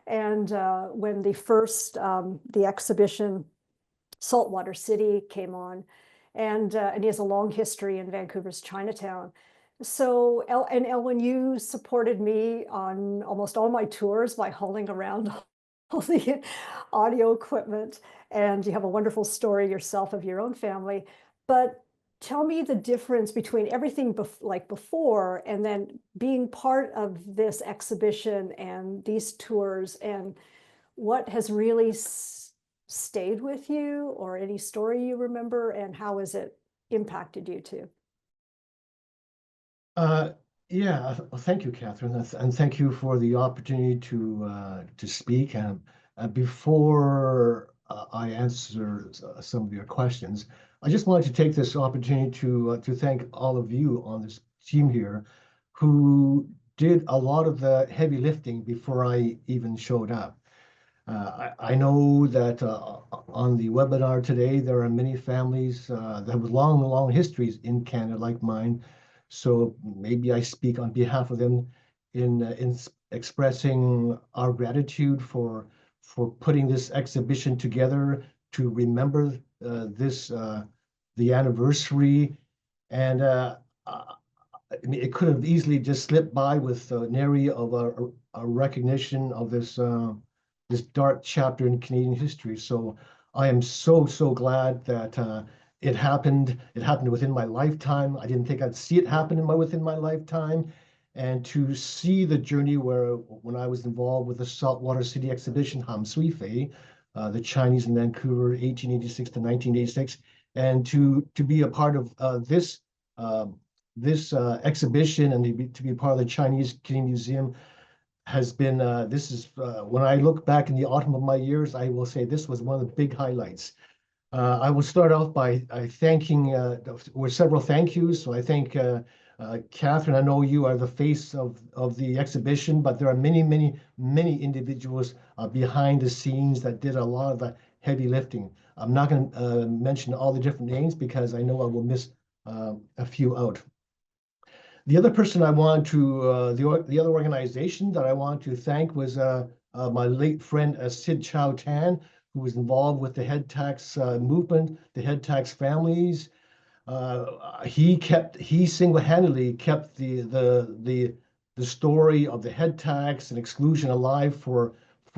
And when the exhibition Saltwater City came on, and he has a long history in Vancouver's Chinatown. So, Elwin, you supported me on almost all my tours by hauling around all the audio equipment, and you have a wonderful story yourself of your own family. But tell me the difference between everything like before and then being part of this exhibition and these tours, and what has really stayed with you, or any story you remember, and how has it impacted you too? Yeah, thank you, Catherine, and thank you for the opportunity to speak. And before I answer some of your questions, I just wanted to take this opportunity to thank all of you on this team here, who did a lot of the heavy lifting before I even showed up. I know that on the webinar today, there are many families that have long histories in Canada like mine. So maybe I speak on behalf of them in expressing our gratitude for putting this exhibition together to remember the anniversary. And I mean, it could have easily just slipped by with nary of a recognition of this dark chapter in Canadian history. So I am so glad that it happened. It happened within my lifetime. I didn't think I'd see it happen within my lifetime, and to see the journey where when I was involved with the Saltwater City exhibition, Ham Sui Fei, the Chinese in Vancouver, 1886 to 1986, and to be a part of this exhibition and to be part of the Chinese Canadian Museum has been, this is, when I look back in the autumn of my years, I will say this was one of the big highlights. I will start off by thanking, with several thank yous. So I thank Catherine. I know you are the face of the exhibition, but there are many individuals behind the scenes that did a lot of the heavy lifting. I'm not going to mention all the different names because I know I will miss a few out. The other person I want to, the other organization that I want to thank was my late friend Sid Chow Tan, who was involved with the head tax movement, the head tax families. He single-handedly kept the story of the head tax and exclusion alive for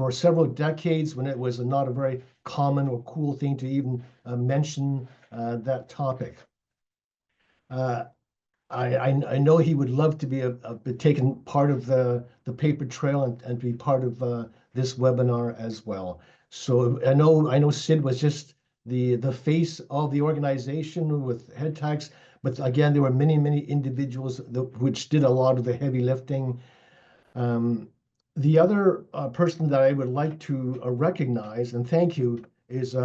several decades when it was not a very common or cool thing to even mention that topic. I know he would love to be taken part of the paper trail and be part of this webinar as well. So I know Sid was just the face of the organization with head tax, but again there were many individuals which did a lot of the heavy lifting. The other person that I would like to recognize and thank you is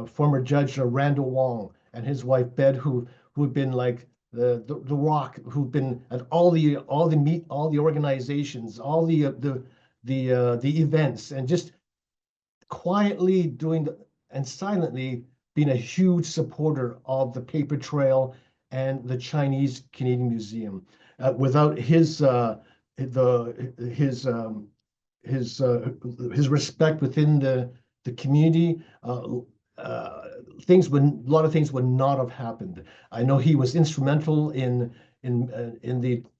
former Judge Randall Wong and his wife Bed, who've been like the rock, who've been at all the organizations, all the events, and just quietly doing and silently being a huge supporter of the paper trail and the Chinese Canadian Museum. Without his his respect within the community, a lot of things would not have happened. I know he was instrumental in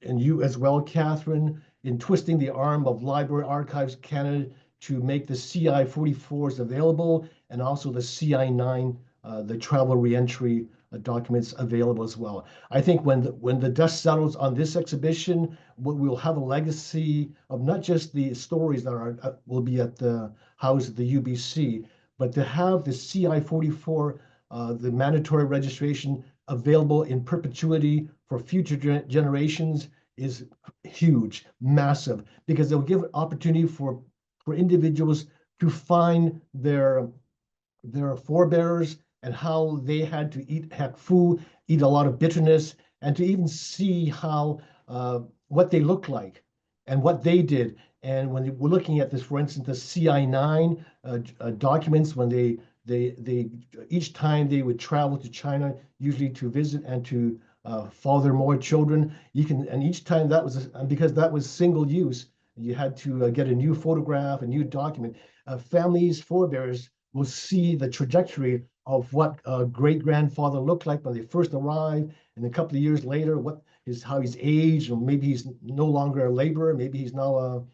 you as well, Catherine, in twisting the arm of Library Archives Canada to make the CI 44s available and also the CI 9, the travel reentry documents available as well. I think when the dust settles on this exhibition, we'll have a legacy of not just the stories that will be at the house at the UBC, but to have the CI 44, the mandatory registration available in perpetuity for future generations is huge, massive, because they'll give an opportunity for individuals to find their forebears and how they had to eat food, eat a lot of bitterness, and to even see how what they look like and what they did. And when we're looking at this, for instance, the CI9 documents, when they each time they would travel to China, usually to visit and to father more children, and each time that was because that was single use, you had to get a new photograph, a new document. Families, forebears will see the trajectory of what great-grandfather looked like when they first arrived, and a couple of years later, how he's aged, or maybe he's no longer a laborer, maybe he's now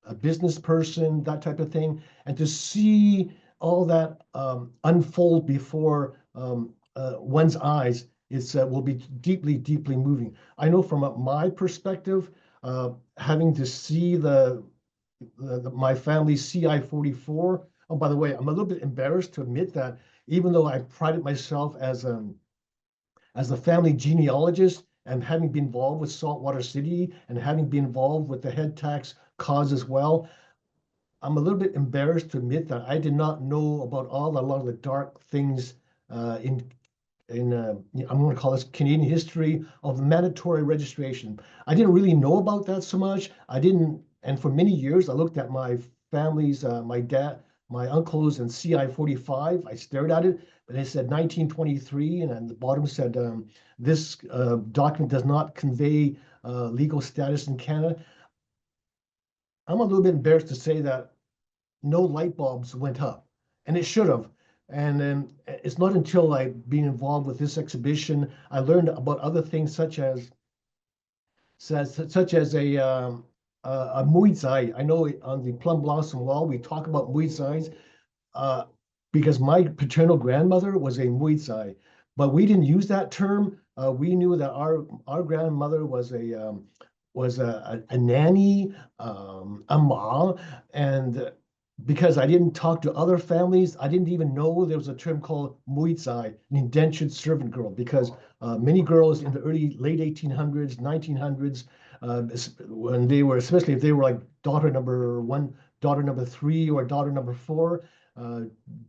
a business person, that type of thing. And to see all that unfold before one's eyes will be deeply moving. I know from my perspective, having to see my family's CI 44. Oh, by the way, I'm a little bit embarrassed to admit that even though I prided myself as a family genealogist and having been involved with Saltwater City and having been involved with the head tax cause as well, I'm a little bit embarrassed to admit that I did not know about a lot of the dark things in I'm going to call this Canadian history of mandatory registration. I didn't really know about that so much. And for many years, I looked at my family's, my dad, my uncles and CI 45. I stared at it, but it said 1923, and at the bottom said, this document does not convey legal status in Canada. I'm a little bit embarrassed to say that no light bulbs went up, and it should have. And then it's not until I've been involved with this exhibition, I learned about other things such as a muizai. I know on the Plum Blossom Wall, we talk about muizais because my paternal grandmother was a muizai, but we didn't use that term. We knew that our grandmother was was a nanny, a mom, and because I didn't talk to other families, I didn't even know there was a term called muizai, an indentured servant girl, because many girls in the late 1800s, 1900s, when they were, especially if they were like daughter number one, daughter number three, or daughter number four, uh,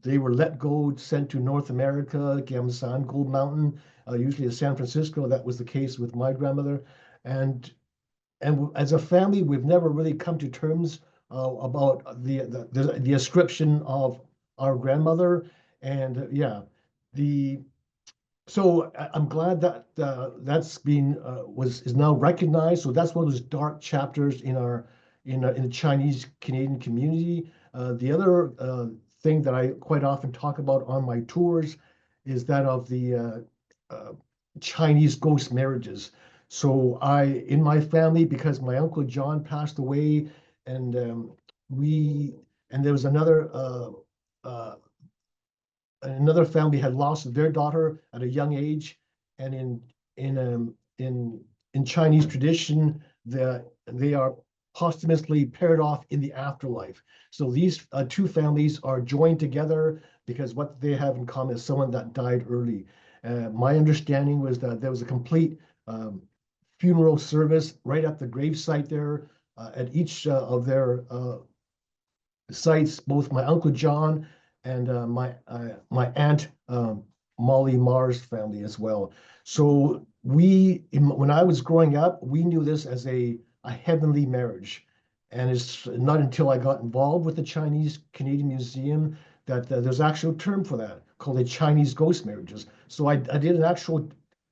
they were let go, sent to North America, Gamsan, Gold Mountain, usually to San Francisco. That was the case with my grandmother. And as a family, we've never really come to terms about the ascription of our grandmother. And yeah, the so I'm glad that that's been is now recognized. So that's one of those dark chapters in our in the Chinese Canadian community. The other thing that I quite often talk about on my tours is that of the Chinese ghost marriages. So in my family, because my uncle John passed away, and we, and there was uh, another family had lost their daughter at a young age, and in um, in in Chinese tradition, they are posthumously paired off in the afterlife. So these two families are joined together because what they have in common is someone that died early. My understanding was that there was a complete funeral service right at the gravesite there at each of their sites, both my Uncle John and my aunt Molly Marr's family as well. So when I was growing up, we knew this as a heavenly marriage. And it's not until I got involved with the Chinese Canadian Museum that there's actual term for that called the Chinese ghost marriages. So I did an actual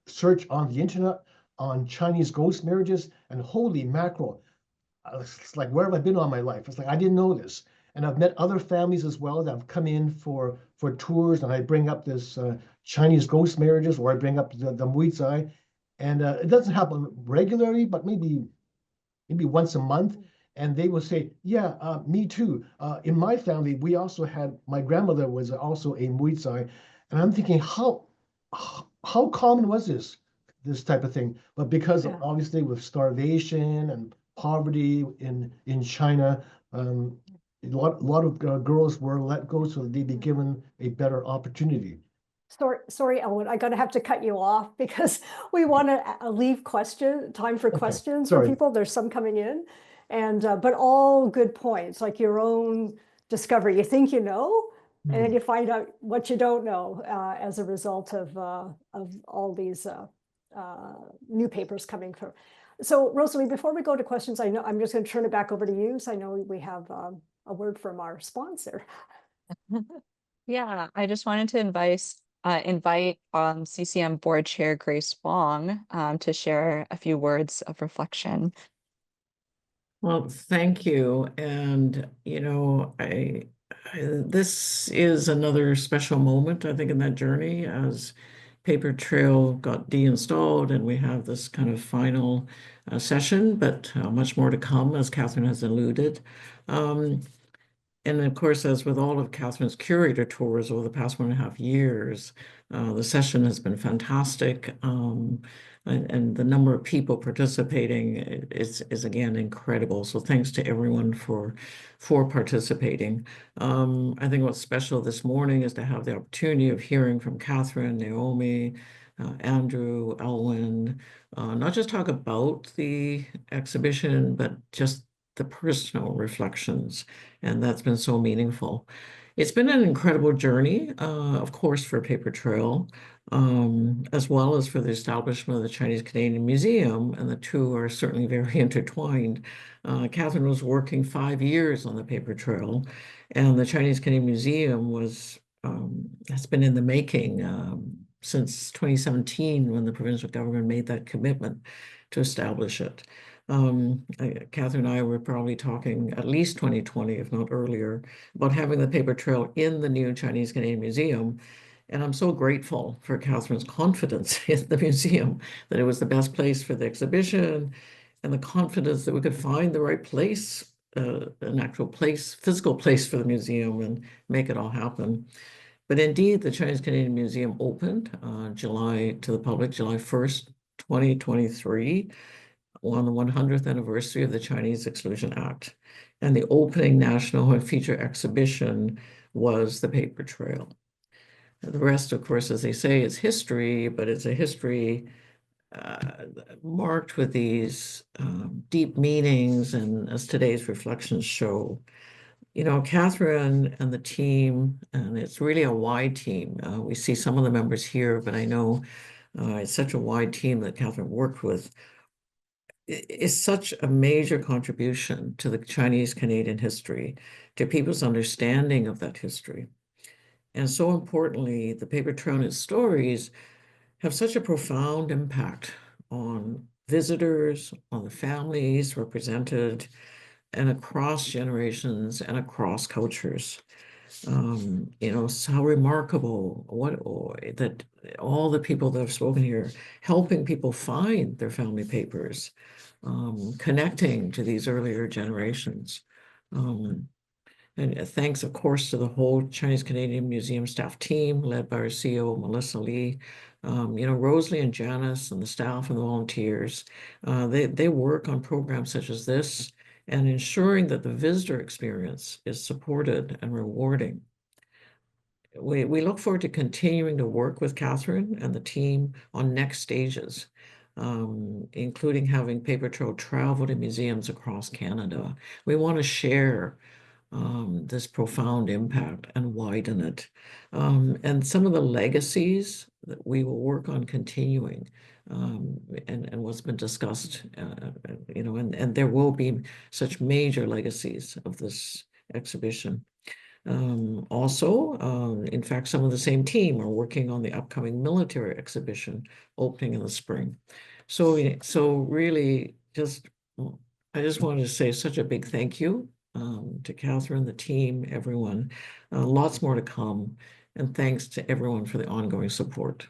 search on the internet on Chinese ghost marriages, and holy mackerel, it's like, where have I been all my life? It's like, I didn't know this. And I've met other families as well that have come in for tours, and I bring up this Chinese ghost marriages, or I bring up the Muay Thai. And it doesn't happen regularly, but maybe once a month. And they will say, yeah, me too. In my family, we also had, my grandmother was also a Muay Thai. And I'm thinking, how common was this type of thing? But because Yeah. obviously with starvation and poverty in China, a lot of girls were let go so that they'd be given a better opportunity. Sorry, Elwin, I'm gonna have to cut you off because we want to leave time for Okay, questions for sorry. people. There's some coming in, and but all good points, like your own discovery. You think you know, and then you find out what you don't know as a result of all these new papers coming through. So, Rosalie, before we go to questions, I know I'm just going to turn it back over to you. So I know we have a word from our sponsor. Yeah, I just wanted to invite CCM Board Chair Grace Wong to share a few words of reflection. Well, thank you. And, you know, this is another special moment, I think, in that journey as Paper Trail got deinstalled and we have this kind of final session, but much more to come, as Catherine has alluded. And of course, as with all of Catherine's curator tours over the past 1.5 years, the session has been fantastic. And the number of people participating is again incredible. So thanks to everyone for participating. I think what's special this morning is to have the opportunity of hearing from Catherine, Naomi, Andrew, Elwin, not just talk about the exhibition, but just the personal reflections, and that's been so meaningful. It's been an incredible journey, of course, for Paper Trail, as well as for the establishment of the Chinese Canadian Museum, and the two are certainly very intertwined. Catherine was working 5 years on the Paper Trail, and the Chinese Canadian Museum has been in the making since 2017, when the provincial government made that commitment to establish it. Catherine and I were probably talking at least 2020, if not earlier, about having the paper trail in the new Chinese Canadian Museum. And I'm so grateful for Catherine's confidence in the museum that it was the best place for the exhibition, and the confidence that we could find the right place, an actual place, physical place for the museum, and make it all happen. But indeed, the Chinese Canadian Museum opened July to the public, July 1st, 2023. on the 100th anniversary of the Chinese Exclusion Act. And the opening national feature exhibition was the paper trail. The rest, of course, as they say, is history, but it's a history marked with these deep meanings, and as today's reflections show, you know, Catherine and the team, and it's really a wide team. We see some of the members here, but I know it's such a wide team that Catherine worked with. Is such a major contribution to the Chinese Canadian history, to people's understanding of that history. And so importantly, the paper trail and its stories have such a profound impact on visitors, on the families represented, and across generations and across cultures. You know, so how remarkable that all the people that have spoken here, helping people find their family papers, connecting to these earlier generations. And thanks, of course, to the whole Chinese Canadian Museum staff team led by our CEO, Melissa Lee, you know, Rosalie and Janice and the staff and the volunteers. They work on programs such as this and ensuring that the visitor experience is supported and rewarding. We look forward to continuing to work with Catherine and the team on next stages, including having Paper Trail travel to museums across Canada. We want to share this profound impact and widen it. And some of the legacies that we will work on continuing, and what's been discussed, you know, and there will be such major legacies of this exhibition. Also, in fact, some of the same team are working on the upcoming military exhibition opening in the spring. So really I just wanted to say such a big thank you to Catherine, the team, everyone. Lots more to come. And thanks to everyone for the ongoing support.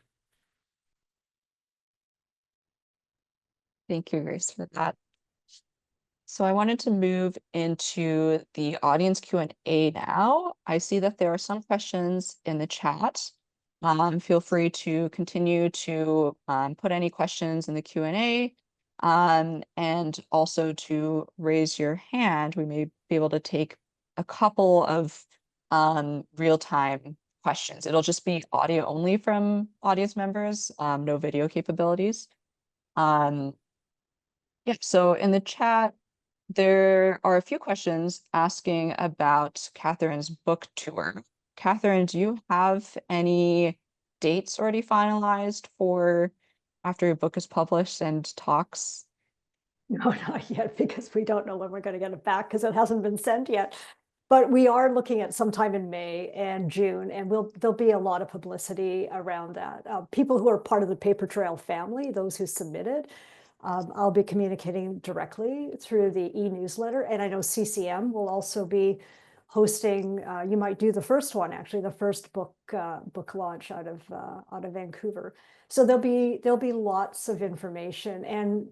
Thank you, Grace, for that. So I wanted to move into the audience Q&A now. I see that there are some questions in the chat. Feel free to continue to put any questions in the Q&A, and also to raise your hand. We may be able to take a couple of real-time questions. It'll just be audio only from audience members, no video capabilities. Yeah, so in the chat, there are a few questions asking about Catherine's book tour. Catherine, do you have any dates already finalized for after your book is published and talks? No, not yet, because we don't know when we're going to get it back because it hasn't been sent yet. But we are looking at sometime in May and June, and there'll be a lot of publicity around that. People who are part of the Paper Trail family, those who submitted, I'll be communicating directly through the e-newsletter, and I know CCM will also be hosting. You might do the first one, actually, the first book launch out of Vancouver. So there'll be lots of information, and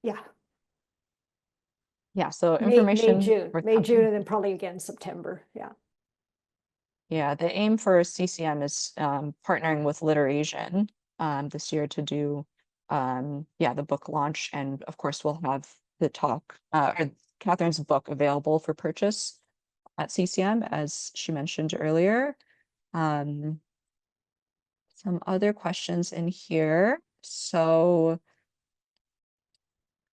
yeah. Yeah, so information May, June, and then probably again September. Yeah. Yeah, the aim for CCM is partnering with LiterAsian this year to do the book launch, and of course we'll have the talk or Catherine's book available for purchase at CCM, as she mentioned earlier. Some other questions in here. So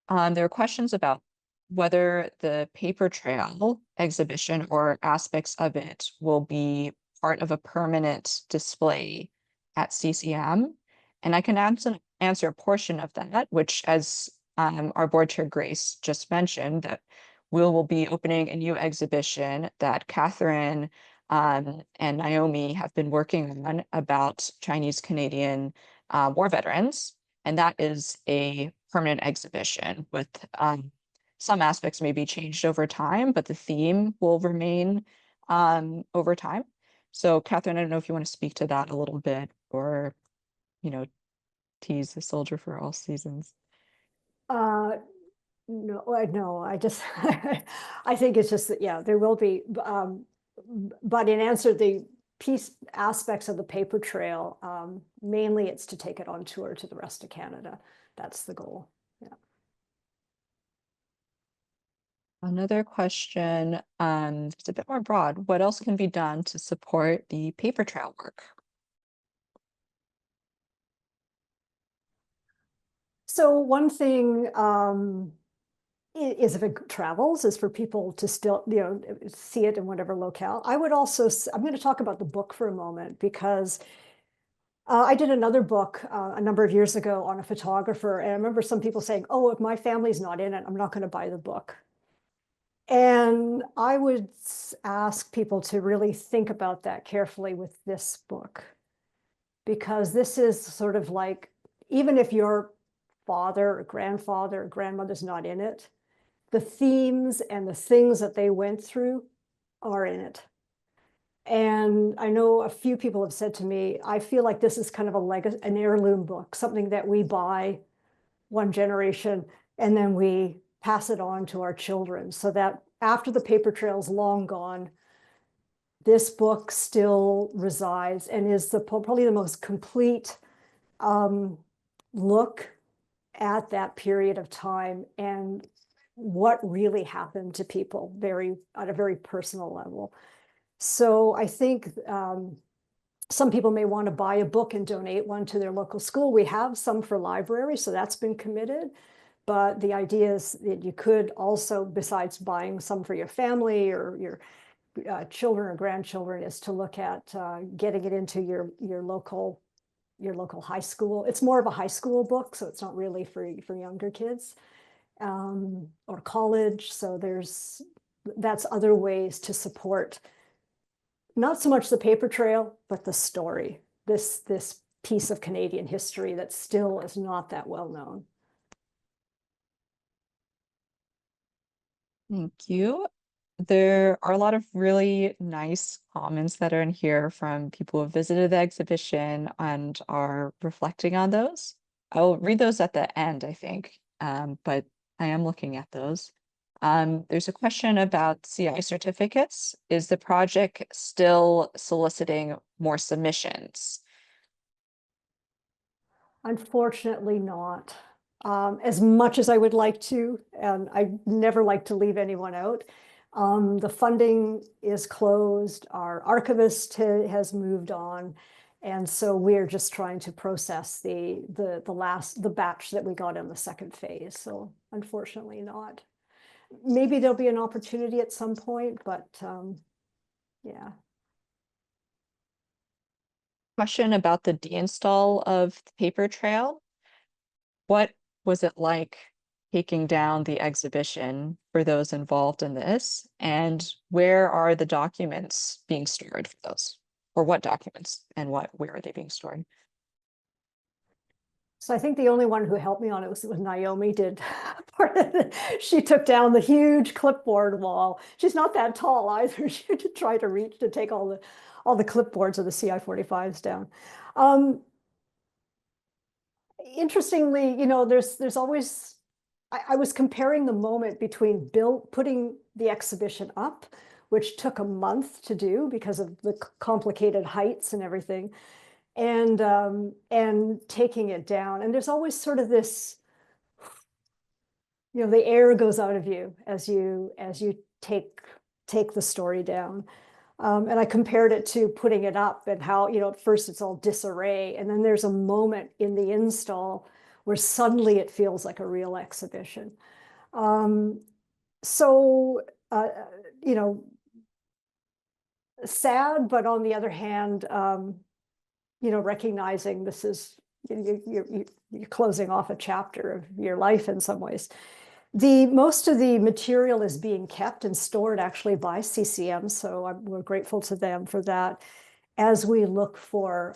there are questions about whether the paper trail exhibition or aspects of it will be part of a permanent display at CCM. And I can answer a portion of that, which, as our board chair Grace just mentioned, that we will be opening a new exhibition that Catherine and Naomi have been working on about Chinese Canadian war veterans. And that is a permanent exhibition with some aspects may be changed over time, but the theme will remain over time. So Catherine, I don't know if you want to speak to that a little bit, or, you know, tease the soldier for all seasons. No, I just, I think it's just that, yeah, there will be, but in answer to aspects of the paper trail. Mainly it's to take it on tour to the rest of Canada. That's the goal. Yeah. Another question, it's a bit more broad. What else can be done to support the paper trail work? So one thing is if it travels, is for people to still, see it in whatever locale. I would also, I'm going to talk about the book for a moment, because I did another book a number of years ago on a photographer, and I remember some people saying, oh, if my family's not in it, I'm not going to buy the book. And I would ask people to really think about that carefully with this book, because this is sort of like, even if your father or grandfather or grandmother's not in it, the themes and the things that they went through are in it. And I know a few people have said to me, I feel like this is kind of an heirloom book, something that we buy one generation and then we pass it on to our children, so that after the paper trail's long gone, this book still resides and is probably the most complete look at that period of time and what really happened to people at a very personal level. So I think some people may want to buy a book and donate one to their local school. We have some for libraries, so that's been committed. But the idea is that you could also, besides buying some for your family or your children or grandchildren, is to look at getting it into your local high school. It's more of a high school book, so it's not really for younger kids, or college. So that's other ways to support not so much the paper trail, but the story, this piece of Canadian history that still is not that well known. Thank you. There are a lot of really nice comments that are in here from people who have visited the exhibition and are reflecting on those. I'll read those at the end, I think, but I am looking at those. There's a question about CI certificates. Is the project still soliciting more submissions? Unfortunately not. As much as I would like to, and I never like to leave anyone out. The funding is closed. Our archivist has moved on. And so we're just trying to process the batch that we got in the second phase. So unfortunately not. Maybe there'll be an opportunity at some point, but yeah. Question about the deinstall of the paper trail. What was it like taking down the exhibition for those involved in this? And where are the documents being stored for those? Or what documents and where are they being stored? So I think the only one who helped me on it was Naomi did part of it. She took down the huge clipboard wall. She's not that tall either. She had to try to reach to take all the clipboards of the CI-45s down. Interestingly, there's always, I was comparing the moment between putting the exhibition up, which took a month to do because of the complicated heights and everything, and taking it down. And there's always sort of this, the air goes out of you as you take the story down. And I compared it to putting it up and how, at first it's all disarray. And then there's a moment in the install where suddenly it feels like a real exhibition. So, sad, but on the other hand, recognizing this is, you're closing off a chapter of your life in some ways. Most of the material is being kept and stored actually by CCM, so we're grateful to them for that as we look for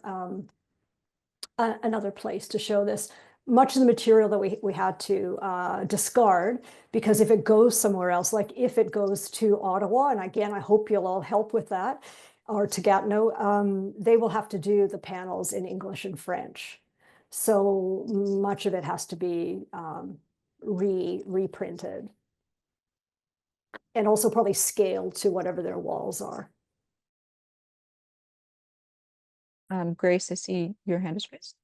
another place to show this. Much of the material that we had to discard, because if it goes somewhere else, like if it goes to Ottawa, and again, I hope you'll all help with that, or to Gatineau, they will have to do the panels in English and French. So much of it has to be reprinted, and also probably scaled to whatever their walls are. Grace, I see your hand is raised.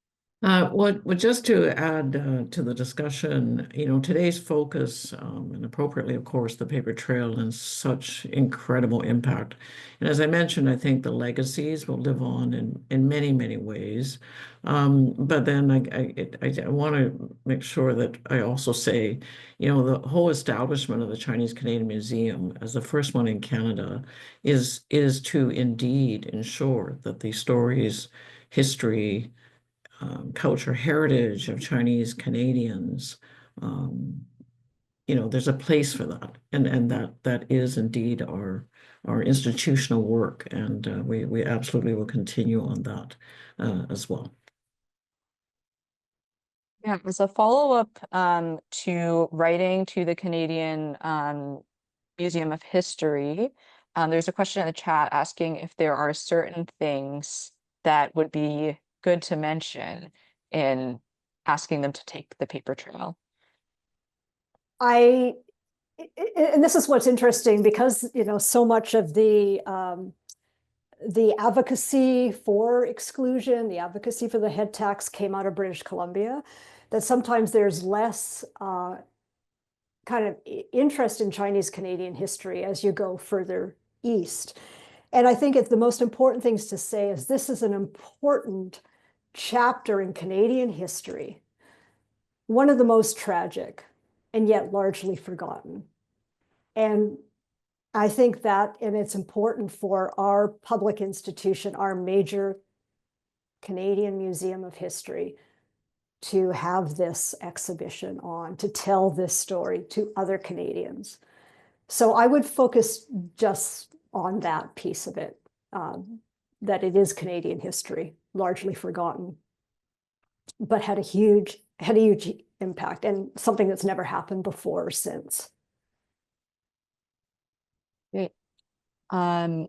Just to add to the discussion, today's focus, and appropriately, of course, the paper trail has such incredible impact. And as I mentioned, I think the legacies will live on in many, many ways. But then I want to make sure that I also say, the whole establishment of the Chinese Canadian Museum as the first one in Canada is to indeed ensure that the stories, history, culture heritage of Chinese Canadians, there's a place for that, and that is indeed our institutional work, and we absolutely will continue on that as well. Yeah, as a follow-up to writing to the Canadian Museum of History, there's a question in the chat asking if there are certain things that would be good to mention in asking them to take the paper trail. And this is what's interesting, because so much of the advocacy for exclusion, the advocacy for the head tax came out of British Columbia, that sometimes there's less kind of interest in Chinese Canadian history as you go further east. And I think it's the most important things to say is this is an important chapter in Canadian history, one of the most tragic and yet largely forgotten. And I think that, and it's important for our public institution, our major Canadian Museum of History, to have this exhibition on, to tell this story to other Canadians. So I would focus just on that piece of it, that it is Canadian history, largely forgotten, but had a huge impact, and something that's never happened before or since. Great. I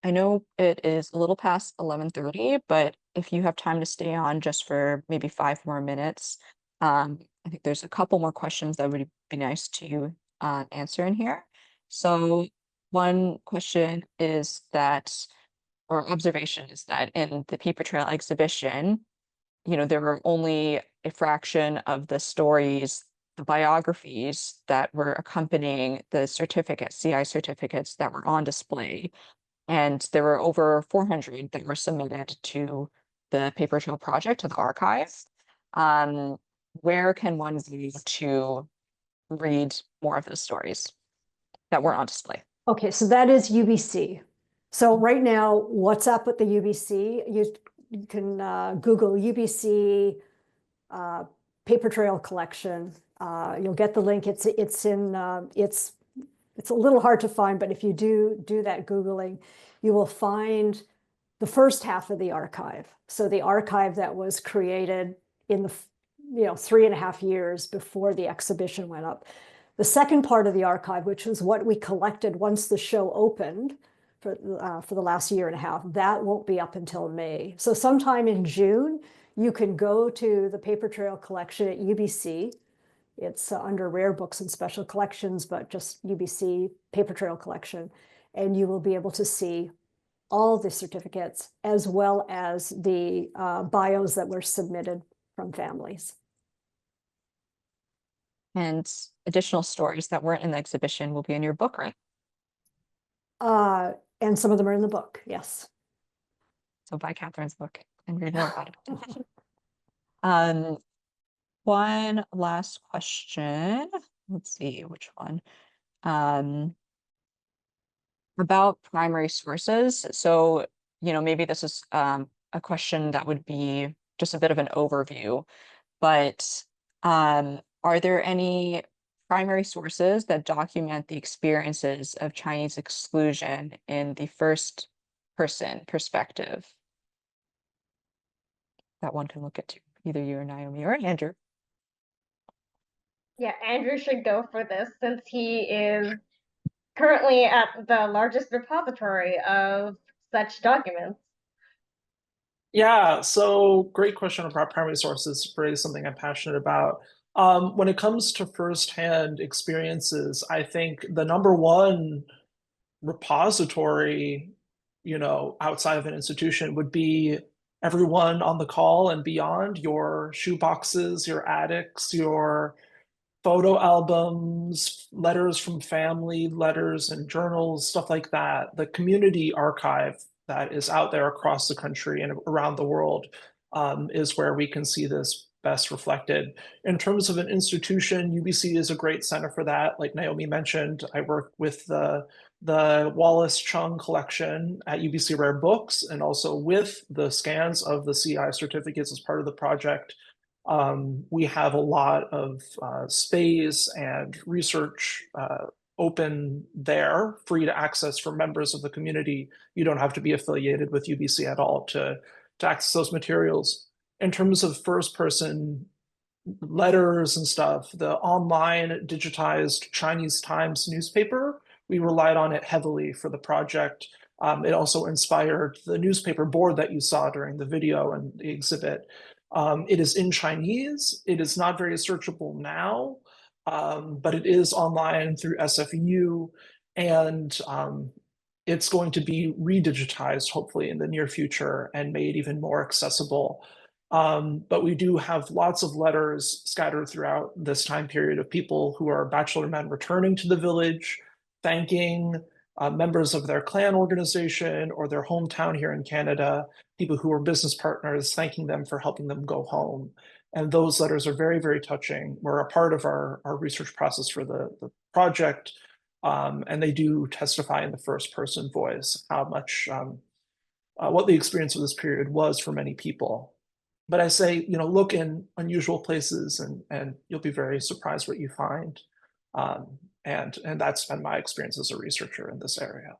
know it is a little past 11:30, but if you have time to stay on just for maybe 5 more minutes, I think there's a couple more questions that would be nice to answer in here. So one question is that, or observation is that in the paper trail exhibition, there were only a fraction of the stories, the biographies that were accompanying the certificates, CI certificates that were on display. And there were over 400 that were submitted to the paper trail project, to the archive. Where can one go to read more of those stories that were on display? Okay, so that is UBC. So right now, what's up with the UBC? You can Google UBC paper trail collection. You'll get the link. It's a little hard to find, but if you do that Googling, you will find the first half of the archive. So the archive that was created in the 3.5 years before the exhibition went up. The second part of the archive, which was what we collected once the show opened for the last 1.5 years, that won't be up until May. So sometime in June, you can go to the paper trail collection at UBC. It's under rare books and special collections, but just UBC paper trail collection. And you will be able to see all the certificates as well as the bios that were submitted from families. And additional stories that weren't in the exhibition will be in your book, right? And some of them are in the book, yes. So buy Catherine's book and read more about it. One last question. Let's see which one. About primary sources. So, maybe this is a question that would be just a bit of an overview, but are there any primary sources that document the experiences of Chinese exclusion in the first person perspective that one can look at, either you or Naomi or Andrew? Yeah, Andrew should go for this since he is currently at the largest repository of such documents. Yeah, so great question about primary sources. Is something I'm passionate about. When it comes to firsthand experiences, I think the number one repository, outside of an institution would be everyone on the call and beyond, your shoeboxes, your attics, your photo albums, letters from family, letters and journals, stuff like that. The community archive that is out there across the country and around the world is where we can see this best reflected. In terms of an institution, UBC is a great center for that. Like Naomi mentioned, I work with the Wallace Chung collection at UBC Rare Books, and also with the scans of the CI certificates as part of the project. We have a lot of space and research open there, free to access for members of the community. You don't have to be affiliated with UBC at all to access those materials. In terms of first-person letters and stuff, the online digitized Chinese Times newspaper, we relied on it heavily for the project. It also inspired the newspaper board that you saw during the video and the exhibit. It is in Chinese. It is not very searchable now, but it is online through SFU, and it's going to be redigitized hopefully in the near future and made even more accessible. But we do have lots of letters scattered throughout this time period of people who are bachelor men returning to the village, thanking members of their clan organization or their hometown here in Canada, people who are business partners, thanking them for helping them go home. And those letters are very, very touching. We're a part of our research process for the project, and they do testify in the first person voice how much, what the experience of this period was for many people. But I say, look in unusual places and you'll be very surprised what you find. And that's been my experience as a researcher in this area.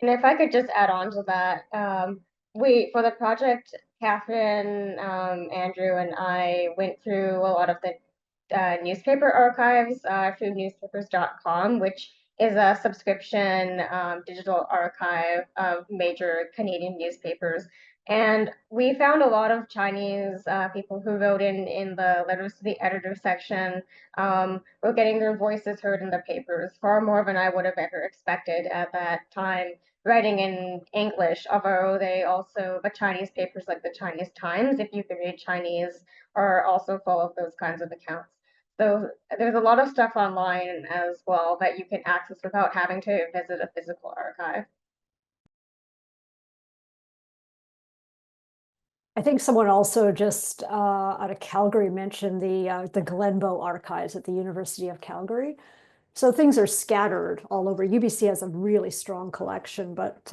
And if I could just add on to that, for the project, Catherine, Andrew, and I went through a lot of the newspaper archives through newspapers.com, which is a subscription digital archive of major Canadian newspapers. And we found a lot of Chinese people who wrote in the letters to the editor section, were getting their voices heard in the papers, far more than I would have ever expected at that time, writing in English, although the Chinese papers like the Chinese Times, if you can read Chinese, are also full of those kinds of accounts. So there's a lot of stuff online as well that you can access without having to visit a physical archive. I think someone also just out of Calgary mentioned the Glenbow archives at the University of Calgary. So things are scattered all over. UBC has a really strong collection, but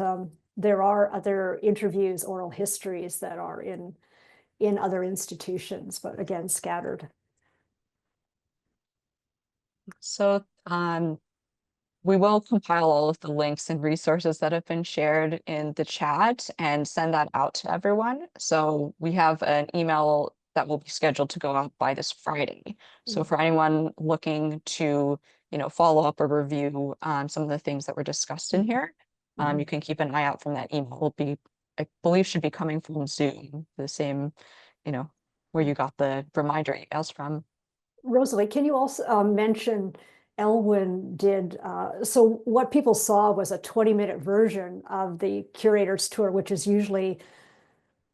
there are other interviews, oral histories that are in other institutions, but again, scattered. So we will compile all of the links and resources that have been shared in the chat and send that out to everyone. So we have an email that will be scheduled to go out by this Friday. So for anyone looking to, follow up or review some of the things that were discussed in here, you can keep an eye out from that email. It will be, I believe, should be coming from Zoom, the same, where you got the reminder emails from. Rosalie, can you also mention Elwin did, so what people saw was a 20-minute version of the curator's tour, which is usually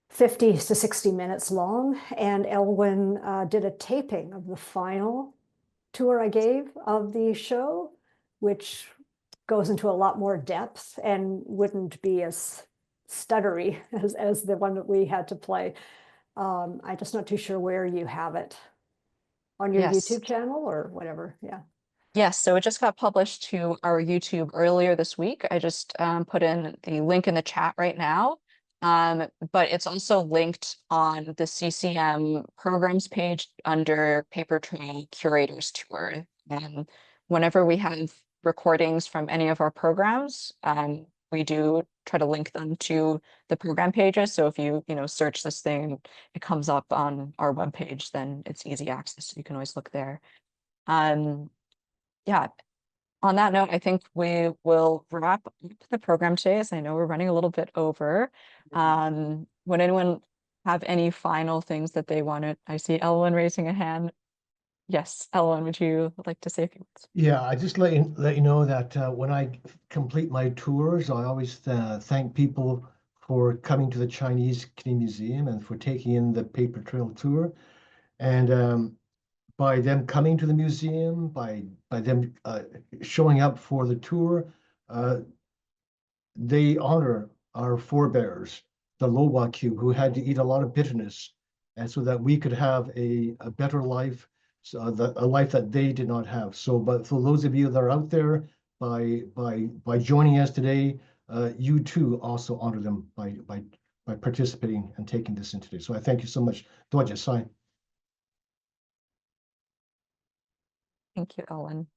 50 to 60 minutes long. And Elwin did a taping of the final tour I gave of the show, which goes into a lot more depth and wouldn't be as stuttery as the one that we had to play. I'm just not too sure where you have it. On your YouTube channel or whatever, yeah. Yes, so it just got published to our YouTube earlier this week. I just put in the link in the chat right now, but it's also linked on the CCM programs page under Paper Trail Curators Tour. And whenever we have recordings from any of our programs, we do try to link them to the program pages. So if you search this thing, it comes up on our webpage, then it's easy access. So you can always look there. Yeah, on that note, I think we will wrap up the program today, as I know we're running a little bit over. Would anyone have any final things that they wanted? I see Elwin raising a hand. Yes, Elwin, would you like to say a few words? Yeah, I just let you know that when I complete my tours, I always thank people for coming to the Chinese Canadian Museum and for taking in the paper trail tour. And by them coming to the museum, by them showing up for the tour, they honor our forebears, the Lowakyu, who had to eat a lot of bitterness, and so that we could have a better life, a life that they did not have. So, but for those of you that are out there, by joining us today, you too also honor them by participating and taking this in today. So I thank you so much. Doja Sai. Thank you, Ellen.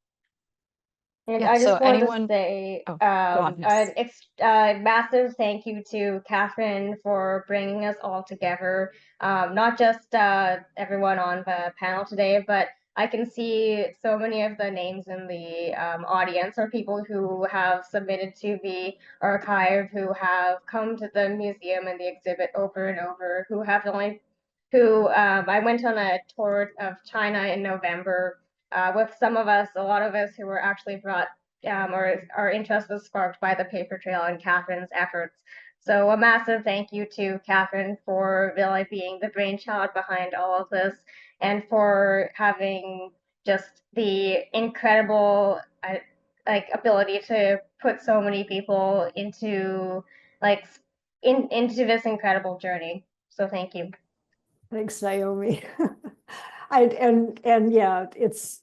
And Yeah, I so just wanted to anyone, say oh, go on, yes. an massive thank you to Catherine for bringing us all together. Not just everyone on the panel today, but I can see so many of the names in the audience are people who have submitted to the archive, who have come to the museum and the exhibit over and over, I went on a tour of China in November with some of us, a lot of us who were actually brought or our interest was sparked by the paper trail and Catherine's efforts. So a massive thank you to Catherine for really being the brainchild behind all of this and for having just the incredible ability to put so many people into into this incredible journey. So thank you. Thanks, Naomi. And yeah, this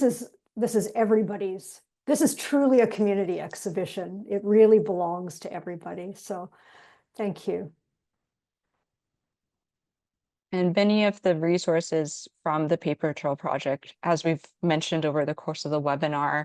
is everybody's. This is truly a community exhibition. It really belongs to everybody. So thank you. And many of the resources from the Paper Trail project, as we've mentioned over the course of the webinar,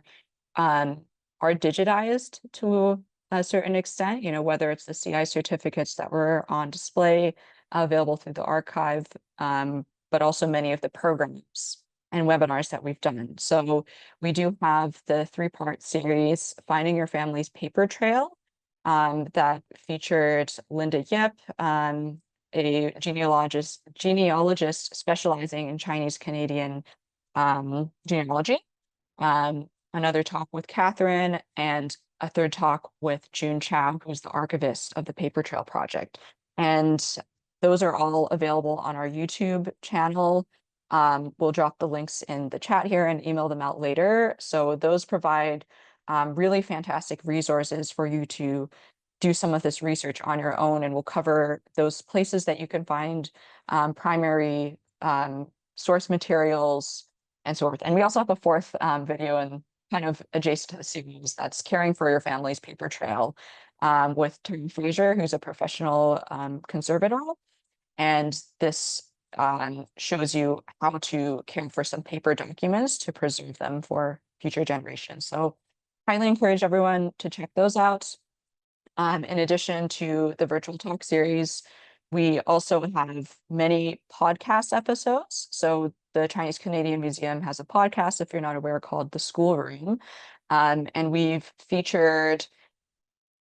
are digitized to a certain extent, whether it's the CI certificates that were on display available through the archive, but also many of the programs and webinars that we've done. So we do have the 3-part series, Finding Your Family's Paper Trail, that featured Linda Yip, a genealogist specializing in Chinese Canadian genealogy. Another talk with Catherine, and a third talk with June Chow, who's the archivist of the Paper Trail project. And those are all available on our YouTube channel. We'll drop the links in the chat here and email them out later. So those provide really fantastic resources for you to do some of this research on your own, and we'll cover those places that you can find primary source materials and so forth. And we also have a 4th video and kind of adjacent to the series, that's Caring for Your Family's Paper Trail with Terry Fraser, who's a professional conservator. And this shows you how to care for some paper documents to preserve them for future generations. So highly encourage everyone to check those out. In addition to the virtual talk series, we also have many podcast episodes. So the Chinese Canadian Museum has a podcast, if you're not aware, called The Schoolroom. And we've featured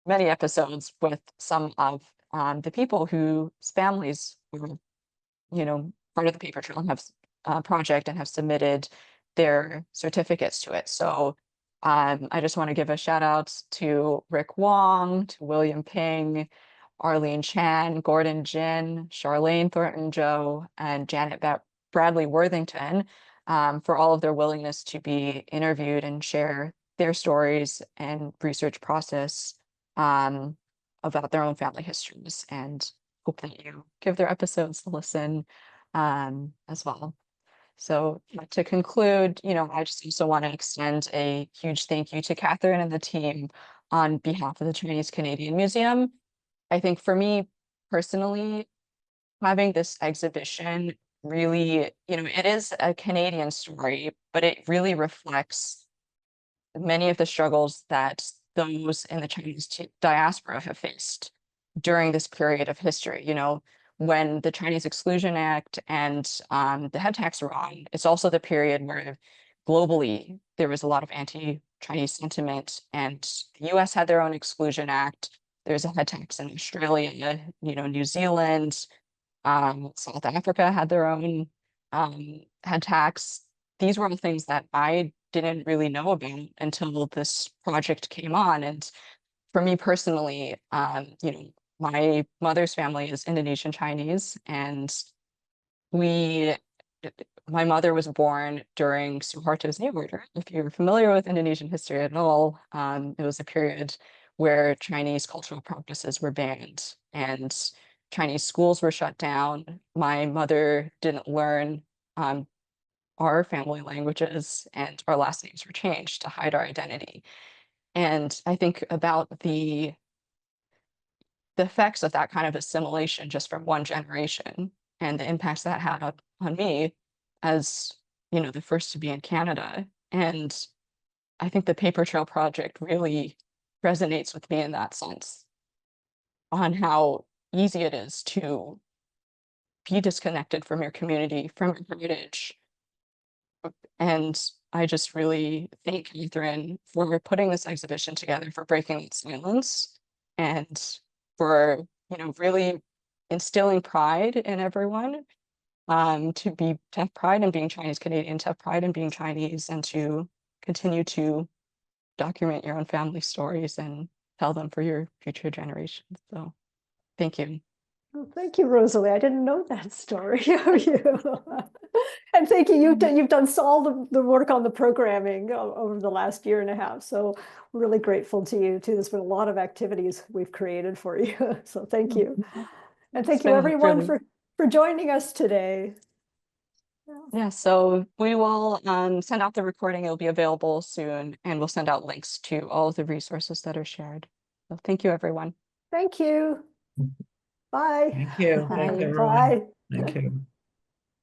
many episodes with some of the people whose families were, part of the Paper Trail and have project and have submitted their certificates to it. So I just want to give a shout out to Rick Wong, to William Ping, Arlene Chan, Gordon Jin, Charlene Thornton-Joe, and Janet Bradley Worthington for all of their willingness to be interviewed and share their stories and research process about their own family histories, and hope that you give their episodes a listen as well. So to conclude, I just also want to extend a huge thank you to Catherine and the team on behalf of the Chinese Canadian Museum. I think for me personally, having this exhibition really, it is a Canadian story, but it really reflects many of the struggles that those in the Chinese diaspora have faced during this period of history. When the Chinese Exclusion Act and the head tax were on, it's also the period where globally there was a lot of anti-Chinese sentiment, and the US had their own Exclusion Act. There's a head tax in Australia, New Zealand, South Africa had their own head tax. These were all things that I didn't really know about until this project came on. And for me personally, my mother's family is Indonesian Chinese, and my mother was born during Suharto's New Order. If you're familiar with Indonesian history at all, it was a period where Chinese cultural practices were banned and Chinese schools were shut down. My mother didn't learn our family languages, and our last names were changed to hide our identity. And I think about the effects of that kind of assimilation just from one generation and the impacts that had on me as, you know, the first to be in Canada. And I think the Paper Trail Project really resonates with me in that sense, on how easy it is to be disconnected from your community, from your heritage. And I just really thank Catherine for putting this exhibition together, for breaking that silence, and for, you know, really instilling pride in everyone, to have pride in being Chinese Canadian, to have pride in being Chinese, and to continue to document your own family stories and tell them for your future generations. So thank you. Well, thank you, Rosalie. I didn't know that story of you. And thank you. You've done all the work on the programming over the last year and a half. So we're really grateful to you too. There's been a lot of activities we've created for you. So thank you. And thank you everyone for joining us today. Yeah, so we will send out the recording. It'll be available soon, and we'll send out links to all of the resources that are shared. So thank you, everyone. Thank you. Bye. Thank you. Thanks, everyone. Bye. Thank you.